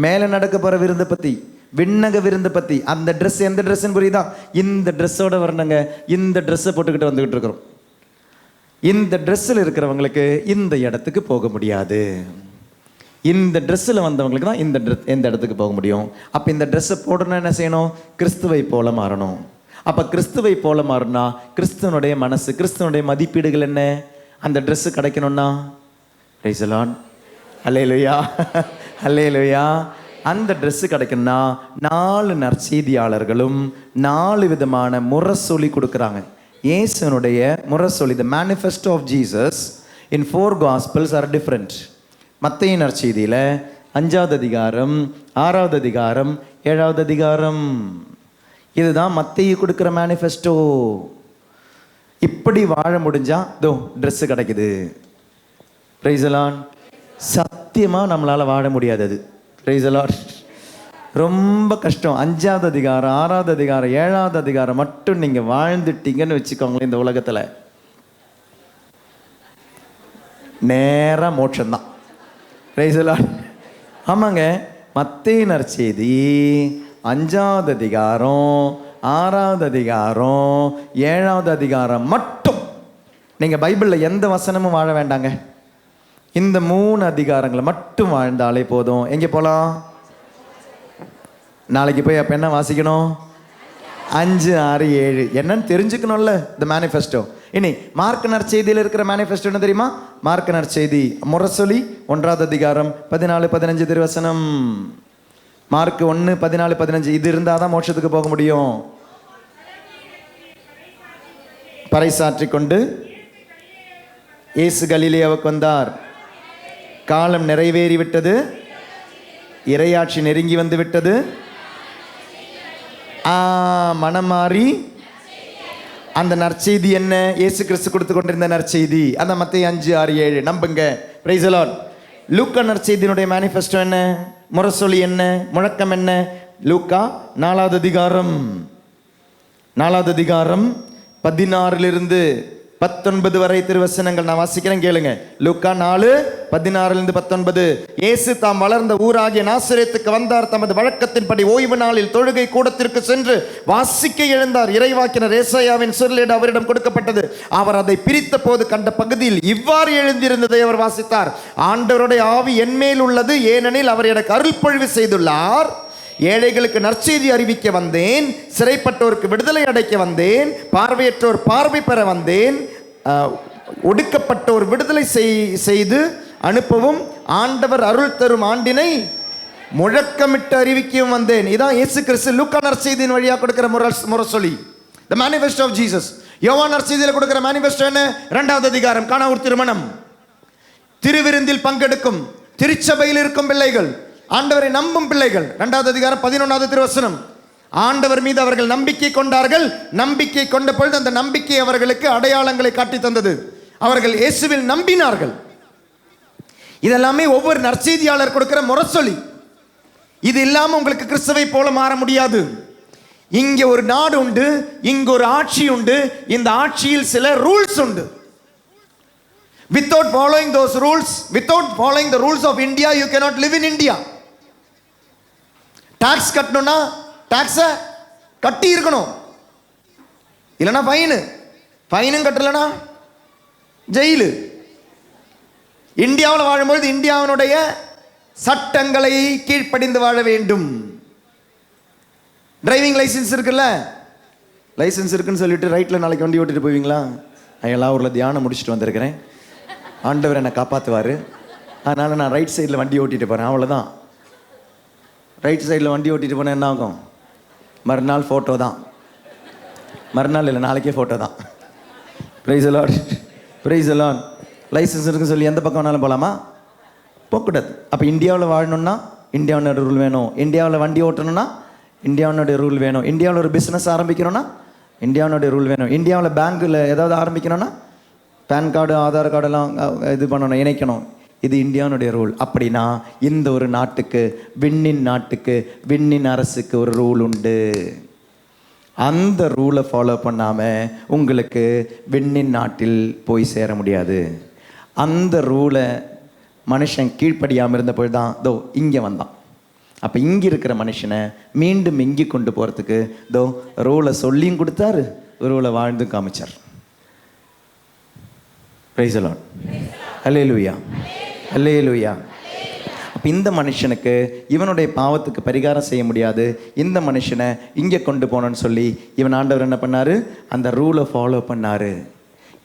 மேலே நடக்க போகிற விருந்தை பற்றி, விண்ணக விருந்து பற்றி. அந்த ட்ரெஸ் எந்த ட்ரெஸ்ஸுன்னு புரியுதா? இந்த ட்ரெஸ்ஸோட வரணுங்க. இந்த ட்ரெஸ்ஸை போட்டுக்கிட்டு வந்துக்கிட்டு இருக்கிறோம். இந்த ட்ரெஸ்ஸில் இருக்கிறவங்களுக்கு இந்த இடத்துக்கு போக முடியாது. இந்த ட்ரெஸ்ஸில் வந்தவங்களுக்கு தான் இந்த இடத்துக்கு போக முடியும். அப்போ இந்த ட்ரெஸ்ஸை போடணும், என்ன செய்யணும்? கிறிஸ்துவை போல மாறணும். அப்போ கிறிஸ்துவை போல மாறினா கிறிஸ்துவனுடைய மனசு, கிறிஸ்துவனுடைய மதிப்பீடுகள் என்ன? அந்த ட்ரெஸ்ஸு கிடைக்கணும்னா பிரைஸ் தி லார்ட், அல்லேலூயா, அல்லேலூயா. அந்த ட்ரெஸ்ஸு கிடைக்கணும்னா 4 நற்செய்தியாளர்களும் 4 விதமான முரசொலி கொடுக்குறாங்க. இயேசுனுடைய முரசொலி, the manifesto of Jesus in 4 Gospels are different. மத்தேயு நற்செய்தியில் 5வது அதிகாரம், 6வது அதிகாரம், 7வது அதிகாரம். இதுதான் மத்தேயு கொடுக்குற மேனிஃபெஸ்டோ. இப்படி வாழ முடிஞ்சா ட்ரெஸ்ஸு கிடைக்குது. Price the Lord. சத்தியமாக நம்மளால் வாழ முடியாது. அது பிரைஸ் தி லார்ட். ரொம்ப கஷ்டம். 5வது அதிகாரம், 6வது அதிகாரம், 7வது அதிகாரம் மட்டும் நீங்கள் வாழ்ந்துட்டீங்கன்னு வச்சுக்கோங்களேன். இந்த உலகத்தில் நேராக மோட்சம்தான். Price the Lord. ஆமாங்க, மத்தேயு நற்செய்தி 5வது அதிகாரம் 6வது அதிகாரம் 7வது அதிகாரம் மட்டும் நீங்கள் பைபிளில் எந்த வசனமும் வாழ வேண்டாங்க. இந்த 3 அதிகாரங்களை மட்டும் வாழ்ந்தாலே போதும். எங்கே போகலாம்? நாளைக்கு போய் அப்போ என்ன வாசிக்கணும்? 5, 6, 7 என்னன்னு தெரிஞ்சுக்கணும்ல, இந்த மேனிஃபெஸ்டோ. இனி மார்க் நற்செய்தியில் இருக்கிற மேனிஃபெஸ்டோ என்ன தெரியுமா? மார்க் நற்செய்தி முரசொலி 1வது அதிகாரம் 14, 15 திருவசனம். மார்க் 1, 14, 15 இது இருந்தால் தான் மோட்சத்துக்கு போக முடியும். பறைசாற்றிக் கொண்டு இயேசு கலிலேயாவுக்கு வந்தார். காலம் நிறைவேறிவிட்டது, இறையாட்சி நெருங்கி வந்து விட்டது, மனம் மாறி. அந்த நற்செய்தி என்ன? இயேசு கிறிஸ்து கொடுத்து கொண்டிருந்த நற்செய்தி. அந்த மத்தேயு 5, 6, 7 நம்புங்க. Praise the Lord. லூக்கா நற்செய்தியினுடைய மேனிஃபெஸ்டோ என்ன? முரசொலி என்ன? முழக்கம் என்ன? லூக்கா 4வது அதிகாரம் 16 19 வரை திருவசனங்கள் நான் வாசிக்கிறேன், கேளுங்க. லூக்கா 4, 16 19. இயேசு தாம் வளர்ந்த ஊராகிய நாசரேத்துக்கு வந்தார். தமது வழக்கத்தின்படி ஓய்வு நாளில் தொழுகை கூடத்திற்கு சென்று வாசிக்க எழுந்தார். இறைவாக்கினர் ஏசாயாவின் சொற்லேடு அவரிடம் கொடுக்கப்பட்டது. அவர் அதை பிரித்த போது கண்ட பகுதியில் இவ்வாறு எழுந்திருந்ததை அவர் வாசித்தார். ஆண்டவருடைய ஆவி என்மேல் உள்ளது, ஏனெனில் அவர் எனக்கு அருள்பொழிவு செய்துள்ளார். ஏழைகளுக்கு நற்செய்தி அறிவிக்க வந்தேன், சிறைப்பட்டோருக்கு விடுதலை அடைக்க வந்தேன், பார்வையற்றோர் பார்வை பெற வந்தேன், ஒடுக்கப்பட்டோர் விடுதலை செய்து அனுப்பவும் ஆண்டவர் அருள் தரும் ஆண்டினை முழக்கமிட்டு அறிவிக்கவும் வந்தேன். இதான் இயேசு கிறிஸ்து லூக்கா நற்செய்தியின் வழியாக கொடுக்கிற முரசொலி, தி மேனிஃபெஸ்டோ ஆஃப் ஜீசஸ். யோவான் நற்செய்தியில் கொடுக்கிற மேனிஃபெஸ்டோ என்ன? 2வது அதிகாரம் கானா ஒரு திருமணம், திருவிருந்தில் பங்கெடுக்கும் திருச்சபையில் இருக்கும் பிள்ளைகள், ஆண்டவரை நம்பும் பிள்ளைகள். 2வது அதிகாரம் 11வது திருவசனம். ஆண்டவர் மீது அவர்கள் நம்பிக்கை கொண்டார்கள். நம்பிக்கை கொண்ட பொழுது அந்த நம்பிக்கை அவர்களுக்கு அடையாளங்களை காட்டி தந்தது. அவர்கள் இயேசுவில் நம்பினார்கள். இதெல்லாமே ஒவ்வொரு நற்செய்தியாளர் கொடுக்கிற முரசொலி. இது இல்லாமல் உங்களுக்கு கிறிஸ்துவை போல மாற முடியாது. இங்கே ஒரு நாடு உண்டு, இங்கு ஒரு ஆட்சி உண்டு, இந்த ஆட்சியில் சில ரூல்ஸ் உண்டு. Without following those rules, without following the rules of India, you cannot live in India. Tax கட்டணும்னா டாக்ஸை கட்டி இருக்கணும், இல்லைன்னா ஃபைனும் கட்டலைன்னா ஜெயிலு. இந்தியாவில் வாழும்பொழுது இந்தியாவினுடைய சட்டங்களை கீழ்ப்படிந்து வாழ வேண்டும். டிரைவிங் லைசன்ஸ் இருக்குல்ல, லைசன்ஸ் இருக்குன்னு சொல்லிட்டு ரைட்டில் நாளைக்கு வண்டி ஓட்டிட்டு போவீங்களா? எல்லா ஊரில் தியானம் முடிச்சுட்டு வந்திருக்கிறேன், ஆண்டவர் என்னை காப்பாற்றுவார், அதனால் நான் ரைட் சைடில் வண்டி ஓட்டிட்டு போகிறேன், அவ்வளோதான். ரைட் சைடில் வண்டி ஓட்டிட்டு போனால் என்ன ஆகும்? மறுநாள் ஃபோட்டோ தான், மறுநாள் இல்லை நாளைக்கே ஃபோட்டோ தான். ப்ரைஸ் தி லார்ட், ப்ரைஸ் தி லார்ட். லைசன்ஸ் இருக்குன்னு சொல்லி எந்த பக்கம் வேணாலும் போகலாமா? போகக்கூடாது. அப்போ இந்தியாவில் வாழணும்னா இந்தியாவோட ரூல் வேணும், இந்தியாவில் வண்டி ஓட்டணும்னா இந்தியாவோட ரூல் வேணும், இந்தியாவில் ஒரு பிஸ்னஸ் ஆரம்பிக்கணும்னா இந்தியாவோட ரூல் வேணும், இந்தியாவில் பேங்க்கில் ஏதாவது ஆரம்பிக்கணும்னா பேன் கார்டு ஆதார் கார்டெல்லாம் இது பண்ணணும், இணைக்கணும். இது இந்தியாவுடைய ரூல். அப்படின்னா இந்த ஒரு நாட்டுக்கு, விண்ணின் அரசுக்கு ஒரு ரூல் உண்டு. அந்த ரூலை ஃபாலோ பண்ணாமல் உங்களுக்கு விண்ணின் நாட்டில் போய் சேர முடியாது. அந்த ரூலை மனுஷன் கீழ்ப்படியாமல் இருந்தபோது தான் தோ இங்கே வந்தான். அப்போ இங்கே இருக்கிற மனுஷனை மீண்டும் இங்கே கொண்டு போகிறதுக்கு தோ ரூலை சொல்லியும் கொடுத்தாரு, ரூலை வாழ்ந்து காமிச்சார். பிரைஸ் தி லார்ட், ஹல்லேலூயா, ஹல்லேலூயா. அப்போ இந்த மனுஷனுக்கு இவனுடைய பாவத்துக்கு பரிகாரம் செய்ய முடியாது. இந்த மனுஷனை இங்கே கொண்டு போனோன்னு சொல்லி இவன் ஆண்டவர் என்ன பண்ணார்? அந்த ரூலை ஃபாலோ பண்ணார்.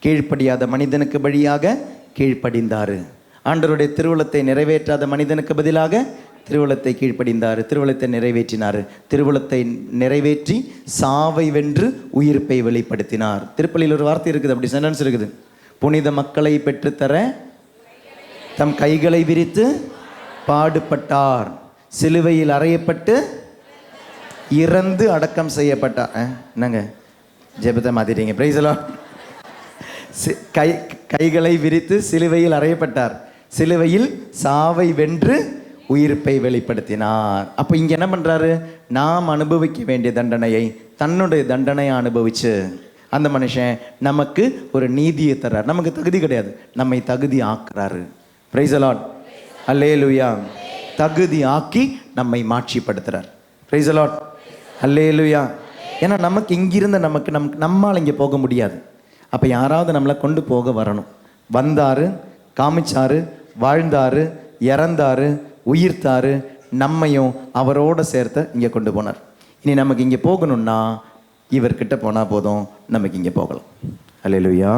கீழ்ப்படியாத மனிதனுக்கு வழியாக கீழ்ப்படிந்தார். ஆண்டவருடைய திருவுளத்தை நிறைவேற்றாத மனிதனுக்கு பதிலாக திருவுளத்தை கீழ்ப்படிந்தார், திருவுளத்தை நிறைவேற்றினார். திருவுளத்தை நிறைவேற்றி சாவை வென்று உயிர்ப்பை வெளிப்படுத்தினார். திருப்பலியில் ஒரு வார்த்தை இருக்குது, அப்படி சென்டென்ஸ் இருக்குது. புனித மக்களை பெற்றுத்தர தம் கைகளை விரித்து பாடுபட்டார், சிலுவையில் அறையப்பட்டு இறந்து அடக்கம் செய்யப்பட்டார். என்னங்க ஜெபத்தை மாத்திட்டீங்க? Price the Lord. கைகளை விரித்து சிலுவையில் அறையப்பட்டார், சிலுவையில் சாவை வென்று உயிர்ப்பை வெளிப்படுத்தினார். அப்போ இங்கே என்ன பண்ணுறாரு? நாம் அனுபவிக்க வேண்டிய தண்டனையை தன்னுடைய தண்டனையை அனுபவிச்சு அந்த மனுஷன் நமக்கு ஒரு நீதியை தர்றார். நமக்கு தகுதி கிடையாது, நம்மை தகுதி ஆக்குறாரு. Price the Lord. அல்லேலூயா. தகுதி ஆக்கி நம்மை மாட்சிப்படுத்துறார். Price the Lord. அல்லேலூயா. ஏன்னா நமக்கு இங்கிருந்த நமக்கு நம்மால் இங்கே போக முடியாது. அப்போ யாராவது நம்மளை கொண்டு போக வரணும். வந்தார், காமிச்சாரு, வாழ்ந்தாரு, இறந்தாரு, உயிர்த்தாரு, நம்மையும் அவரோட சேர்த்து இங்கே கொண்டு போனார். இனி நமக்கு இங்கே போகணும்னா இவர்கிட்ட போனால் போதும், நமக்கு இங்கே போகலாம். அல்லேலூயா.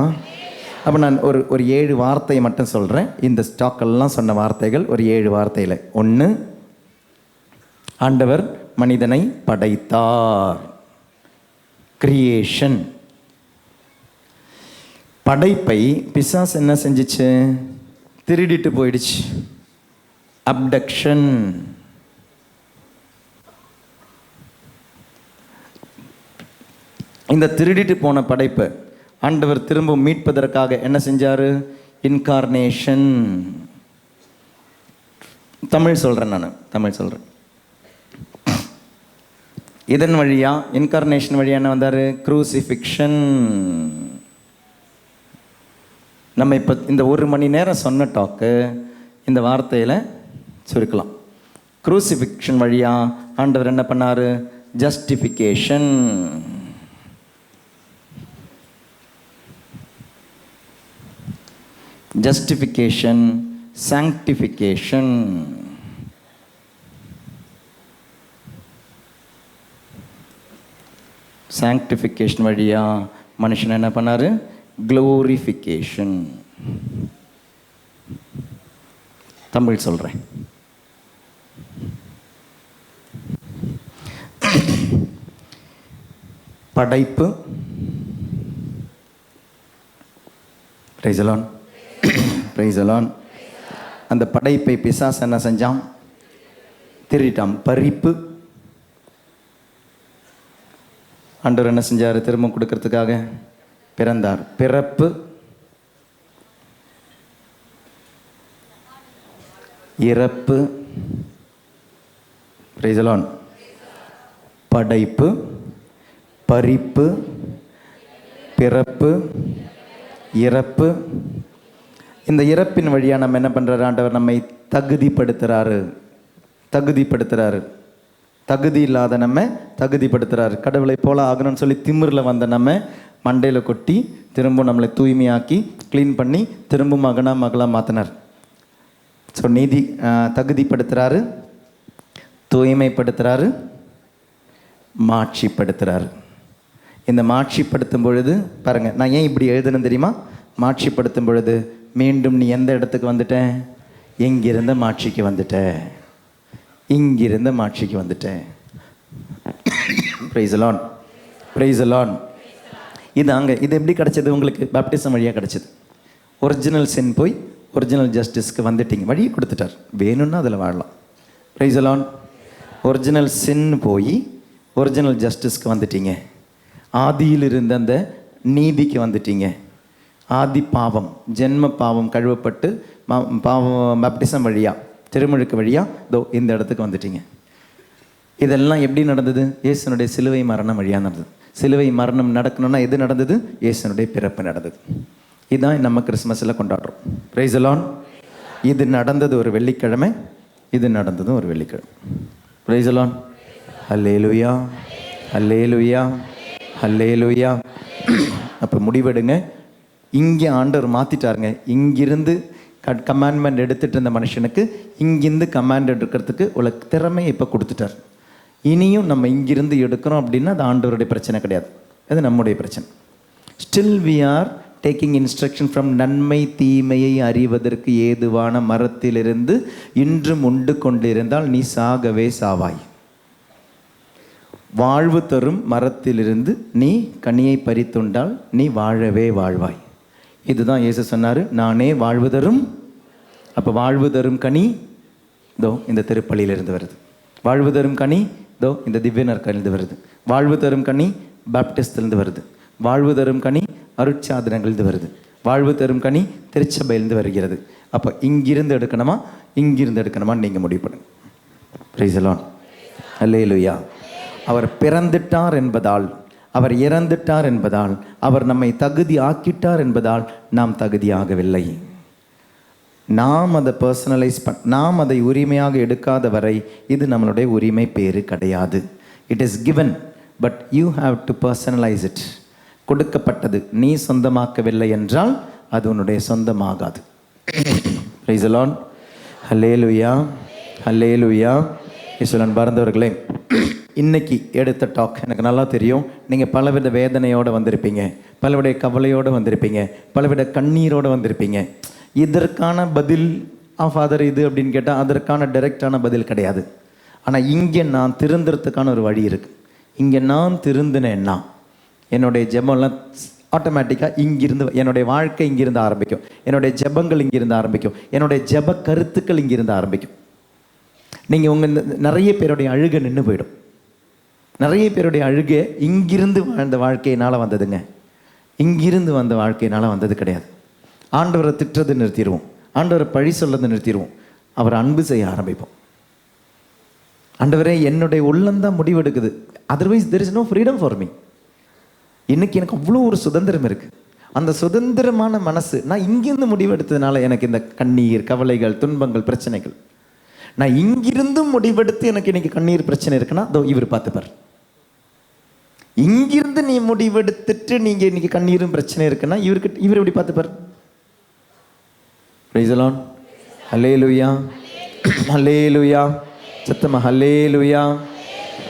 அப்போ நான் ஒரு 7 வார்த்தையை மட்டும் சொல்கிறேன். இந்த ஸ்டாக்கெல்லாம் சொன்ன வார்த்தைகள் ஒரு 7 வார்த்தையில். 1, ஆண்டவர் மனிதனை படைத்தார். கிரியேஷன். படைப்பை பிசாசு என்ன செஞ்சிச்சு? திருடிட்டு போயிடுச்சு. அப்டக்ஷன். இந்த திருடிட்டு போன படைப்பை ஆண்டவர் திரும்ப மீட்பதற்காக என்ன செஞ்சாரு? இன்கார்னேஷன். தமிழ் சொல்கிறேன். இதன் வழியா, இன்கார்னேஷன் வழியா என்ன வந்தார்? க்ரூசிஃபிக்ஷன். நம்ம இப்போ இந்த 1 மணி நேரம் சொன்ன டாக்கு இந்த வார்த்தையில் சுருக்கலாம். க்ரூசிஃபிக்ஷன் வழியா ஆண்டவர் என்ன பண்ணார்? ஜஸ்டிஃபிகேஷன். ஜஸ்டிஃபிகேஷன், சாங்க்டிஃபிகேஷன். சாங்க்டிஃபிகேஷன் வழியா மனுஷன் என்ன பண்ணார்? க்ளோரிஃபிகேஷன். தமிழ் சொல்கிறேன். படைப்பு. Price the Lord. Praise the Lord. அந்த படைப்பை பிசாசு என்ன செஞ்சான்? திருடிட்டான். பறிப்பு. ஆண்டவர் என்ன செஞ்சார்? திரும்ப கொடுக்கறதுக்காக பிறந்தார். பிறப்பு. இறப்பு. Price the Lord. படைப்பு, பறிப்பு, பிறப்பு, இறப்பு. இந்த இறப்பின் வழியாக நம்ம என்ன பண்ணுறாரு? ஆண்டவர் நம்மை தகுதிப்படுத்துகிறாரு. தகுதி இல்லாத நம்ம தகுதிப்படுத்துகிறாரு. கடவுளை போல ஆகணும்னு சொல்லி திமிரில் வந்த நம்ம மண்டையில் கொட்டி திரும்ப நம்மளை தூய்மையாக்கி க்ளீன் பண்ணி திரும்ப மகளாக மாற்றினார். ஸோ தகுதிப்படுத்துகிறாரு, தூய்மைப்படுத்துகிறாரு, மாட்சிப்படுத்துகிறாரு. இந்த மாட்சிப்படுத்தும் பொழுது பாருங்கள், நான் ஏன் இப்படி எழுதுனேன்னு தெரியுமா? மாட்சிப்படுத்தும் பொழுது மீண்டும் நீ எந்த இடத்துக்கு வந்துட்ட? இங்கிருந்த மாட்சிக்கு வந்துட்ட. இங்கிருந்த மாட்சிக்கு வந்துட்டேன். Price the Lord. Praise the Lord. இது எப்படி கிடச்சது உங்களுக்கு? பேப்டிசம் வழியாக கிடச்சிது. ஒரிஜினல் சின் போய் ஒரிஜினல் ஜஸ்டிஸ்க்கு வந்துட்டீங்க. வழி கொடுத்துட்டார். வேணும்னா அதில் வாழலாம். Price the Lord. ஒரிஜினல் சின் போய் ஒரிஜினல் ஜஸ்டிஸ்க்கு வந்துட்டீங்க. ஆதியில் இருந்த அந்த நீதிக்கு வந்துட்டீங்க. ஆதி பாவம், ஜென்ம பாவம் கழுவப்பட்டு பாவம் பேப்டிசம் வழியாக, திருமுழுக்கு வழியாக இதோ இந்த இடத்துக்கு வந்துட்டீங்க. இதெல்லாம் எப்படி நடந்தது? இயேசுனுடைய சிலுவை மரணம் வழியாக நடந்தது. சிலுவை மரணம் நடக்கணும்னா எது நடந்தது? இயேசுனுடைய பிறப்பு நடந்தது. இதுதான் நம்ம கிறிஸ்மஸில் கொண்டாடுறோம். Praise the Lord. இது நடந்தது ஒரு வெள்ளிக்கிழமை, இது நடந்ததும் ஒரு வெள்ளிக்கிழமை. Praise the Lord. Alleluia, alleluia, alleluia. அப்போ முடிவெடுங்க. இங்கே ஆண்டவர் மாற்றிட்டாருங்க. இங்கிருந்து கமாண்ட்மெண்ட் எடுத்துகிட்டு இருந்த மனுஷனுக்கு இங்கிருந்து கமாண்ட் எடுக்கிறதுக்கு உள்ள திறமையை இப்போ கொடுத்துட்டார். இனியும் நம்ம இங்கிருந்து எடுக்கிறோம் அப்படின்னா அது ஆண்டவருடைய பிரச்சனை கிடையாது, அது நம்முடைய பிரச்சனை. Still we are taking instruction from நன்மை தீமையை அறிவதற்கு ஏதுவான மரத்திலிருந்து இன்றும் உண்டு கொண்டிருந்தால் நீ சாகவே சாவாய். வாழ்வு தரும் மரத்திலிருந்து நீ கனியை பறித்துண்டால் நீ வாழவே வாழ்வாய். இதுதான் இயேசு சொன்னார், நானே வாழ்வு தரும். அப்போ வாழ்வு தரும் கனி இதோ இந்த திருப்பலியிலிருந்து வருது. வாழ்வு தரும் கனி இதோ இந்த திவ்ய நற்கனிலிருந்து வருது. வாழ்வு தரும் கனி பேப்டிஸ்டிலிருந்து வருது. வாழ்வு தரும் கனி அருட்சாதனங்களிலிருந்து வருது. வாழ்வு தரும் கனி திருச்சபையிலிருந்து வருகிறது. அப்போ இங்கிருந்து எடுக்கணுமா இங்கிருந்து எடுக்கணுமான்னு நீங்கள் முடிவு பண்ணுங்க. Price the Lord. அல்லேலூயா. அவர் பிறந்துட்டார் என்பதால் அவர் இறந்துட்டார் என்பதால், அவர் நம்மை தகுதி ஆக்கிட்டார் என்பதால் நாம் தகுதியாகவில்லை. நாம் அதை பர்சனலைஸ் நாம் அதை உரிமையாக எடுக்காத வரை இது நம்மளுடைய உரிமை பேறு கிடையாது. It is given, but you have to personalise it. கொடுக்கப்பட்டது, நீ சொந்தமாக்கவில்லை என்றால் அது உன்னுடைய சொந்தமாகாது. Price the Lord. ஹல்லேலூயா, ஹல்லேலூயா. இயேசுவின் பரந்தவர்களே, இன்னைக்கு எடுத்த டாக் எனக்கு நல்லா தெரியும். நீங்கள் பலவித வேதனையோடு வந்திருப்பீங்க, பலவித கவலையோடு வந்திருப்பீங்க, பலவித கண்ணீரோடு வந்திருப்பீங்க. இதற்கான பதில் ஃபாதர் இது அப்படின்னு கேட்டால் அதற்கான டைரெக்டான பதில் கிடையாது. ஆனால் இங்கே நான் திருந்துறதுக்கான ஒரு வழி இருக்குது. இங்கே நான் திருந்தினேன்னா என்னுடைய ஜெபம்லாம் ஆட்டோமேட்டிக்காக இங்கிருந்து, என்னுடைய வாழ்க்கை இங்கிருந்து ஆரம்பிக்கும், என்னுடைய ஜெபங்கள் இங்கிருந்து ஆரம்பிக்கும், என்னுடைய ஜெப கருத்துக்கள் இங்கிருந்து ஆரம்பிக்கும். நீங்கள் உங்கள் நிறைய பேருடைய அழுகை நின்று போயிடும். நிறைய பேருடைய அழுகை இங்கிருந்து வாழ்ந்த வாழ்க்கையினால் வந்ததுங்க, இங்கிருந்து வந்த வாழ்க்கையினால் வந்தது கிடையாது. ஆண்டவரை திட்டுறது நிறுத்திடுவோம், ஆண்டவரை பழி சொல்லதை நிறுத்திடுவோம், அவரை அன்பு செய்ய ஆரம்பிப்போம். ஆண்டவரே என்னுடைய உள்ளந்தான் முடிவெடுக்குது, otherwise there is no freedom for me. இன்னைக்கு எனக்கு அவ்வளோ ஒரு சுதந்திரம் இருக்குது. அந்த சுதந்திரமான மனசு நான் இங்கிருந்து முடிவெடுத்ததுனால எனக்கு இந்த கண்ணீர், கவலைகள், துன்பங்கள், பிரச்சனைகள். நான் இங்கிருந்தும் முடிவெடுத்து எனக்கு இன்னைக்கு கண்ணீர் பிரச்சனை இருக்குன்னா அதோ இவர் பார்த்துப்பார். இங்கிருந்து நீ முடிவெடுத்துட்டு நீங்கள் இன்னைக்கு கண்ணீரும் பிரச்சனை இருக்குன்னா இவர் எப்படி பார்த்துப்பார்? Price the Lord. ஹல்லேலூயா, ஹல்லேலூயா. சத்தமா ஹல்லேலூயா.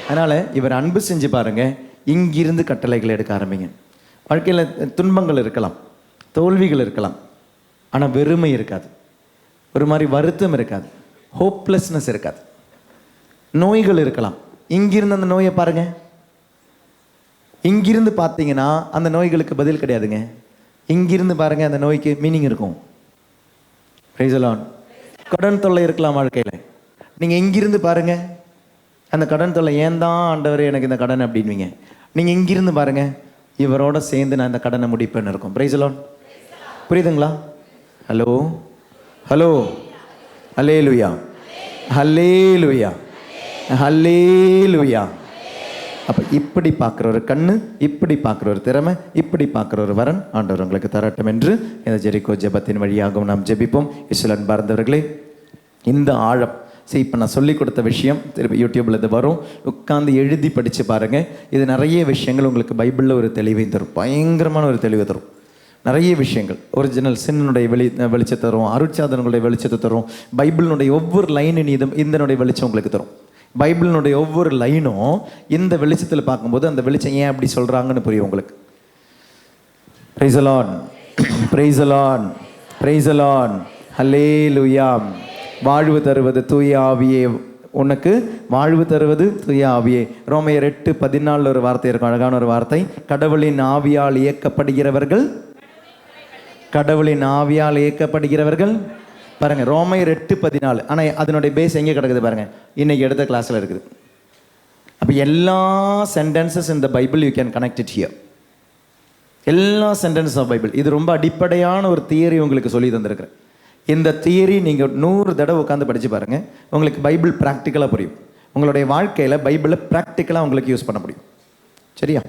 அதனால் இவர் அன்பு செஞ்சு பாருங்கள். இங்கிருந்து கட்டளைகளை எடுக்க ஆரம்பிங்க. வாழ்க்கையில் துன்பங்கள் இருக்கலாம், தோல்விகள் இருக்கலாம், ஆனால் வெறுமை இருக்காது, ஒரு மாதிரி வருத்தம் இருக்காது, ஹோப்லெஸ்னஸ் இருக்காது. நோய்கள் இருக்கலாம், இங்கிருந்து அந்த நோயை பாருங்கள். இங்கிருந்து பார்த்தீங்கன்னா அந்த நோய்களுக்கு பதில் கிடையாதுங்க. இங்கிருந்து பாருங்கள், அந்த நோய்க்கு மீனிங் இருக்கும். Price the Lord. கடன் தொல்லை இருக்கலாம் வாழ்க்கையில், நீங்கள் இங்கிருந்து பாருங்கள், அந்த கடன் தொல்லை ஏன் தான் ஆண்டவரே எனக்கு இந்த கடன் அப்படின்வீங்க. நீங்கள் இங்கிருந்து பாருங்கள், இவரோட சேர்ந்து நான் இந்த கடனை முடிப்பேன்னு இருக்கும். Price the Lord. புரியுதுங்களா? ஹலோ, ஹலோ, ஹல்லேலூயா, ஹல்லேலூயா, ஹல்லேலூயா. அப்போ இப்படி பார்க்குற ஒரு கண்ணு, இப்படி பார்க்குற ஒரு திறமை, இப்படி பார்க்குற ஒரு வரன் ஆண்டவர் உங்களுக்கு தரட்டும் என்று இந்த ஜெரிகோ ஜெபத்தின் வழியாகவும் நாம் ஜெபிப்போம். இஸ்வலன் பார்ந்தவர்களே, இந்த ஆழம் இப்போ நான் சொல்லிக் கொடுத்த விஷயம் திருப்பி யூடியூப்பில் இது வரும், உட்காந்து எழுதி படித்து பாருங்கள். இது நிறைய விஷயங்கள் உங்களுக்கு பைபிளில் ஒரு தெளிவை தரும், பயங்கரமான ஒரு தெளிவை தரும். நிறைய விஷயங்கள் ஒரிஜினல் சின்னுடைய வெளிச்சத்தை தரும், அருட்சாதனங்களுடைய வெளிச்சத்தை தரும், பைபிளினுடைய ஒவ்வொரு லைனின் இதனுடைய வெளிச்சம் உங்களுக்கு தரும். பைபிளினுடைய ஒவ்வொரு லைனும் இந்த வெளிச்சத்தில் பார்க்கும்போது அந்த வெளிச்சம் ஏன் அப்படி சொல்கிறாங்கன்னு புரியும் உங்களுக்கு. Praise the Lord, praise the Lord, praise the Lord. Hallelujah. வாழ்வு தருவது தூய ஆவியே, உனக்கு வாழ்வு தருவது தூய ஆவியே. ரோமையர் 8:14 ஒரு வார்த்தை இருக்கும், அழகான ஒரு வார்த்தை. கடவுளின் ஆவியால் இயக்கப்படுகிறவர்கள், கடவுளின் ஆவியால் இயக்கப்படுகிறவர்கள். பாருங்கள், ரோமையர் 8:14. ஆனால் அதனுடைய பேஸ் எங்கே கிடக்குது பாருங்கள், இன்னைக்கு எடுத்த கிளாஸில் இருக்குது. அப்போ எல்லா சென்டென்சஸ் இந்த Bible you can connect it here. எல்லா சென்டென்சஸ் ஆஃப் பைபிள். இது ரொம்ப அடிப்படையான ஒரு தியரி உங்களுக்கு சொல்லி தந்திருக்கிறேன். இந்த தியரி நீங்கள் 100 தடவை உட்காந்து படித்து பாருங்கள், உங்களுக்கு பைபிள் ப்ராக்டிக்கலாக புரியும். உங்களுடைய வாழ்க்கையில் பைபிளை ப்ராக்டிக்கலாக உங்களுக்கு யூஸ் பண்ண முடியும். சரியா?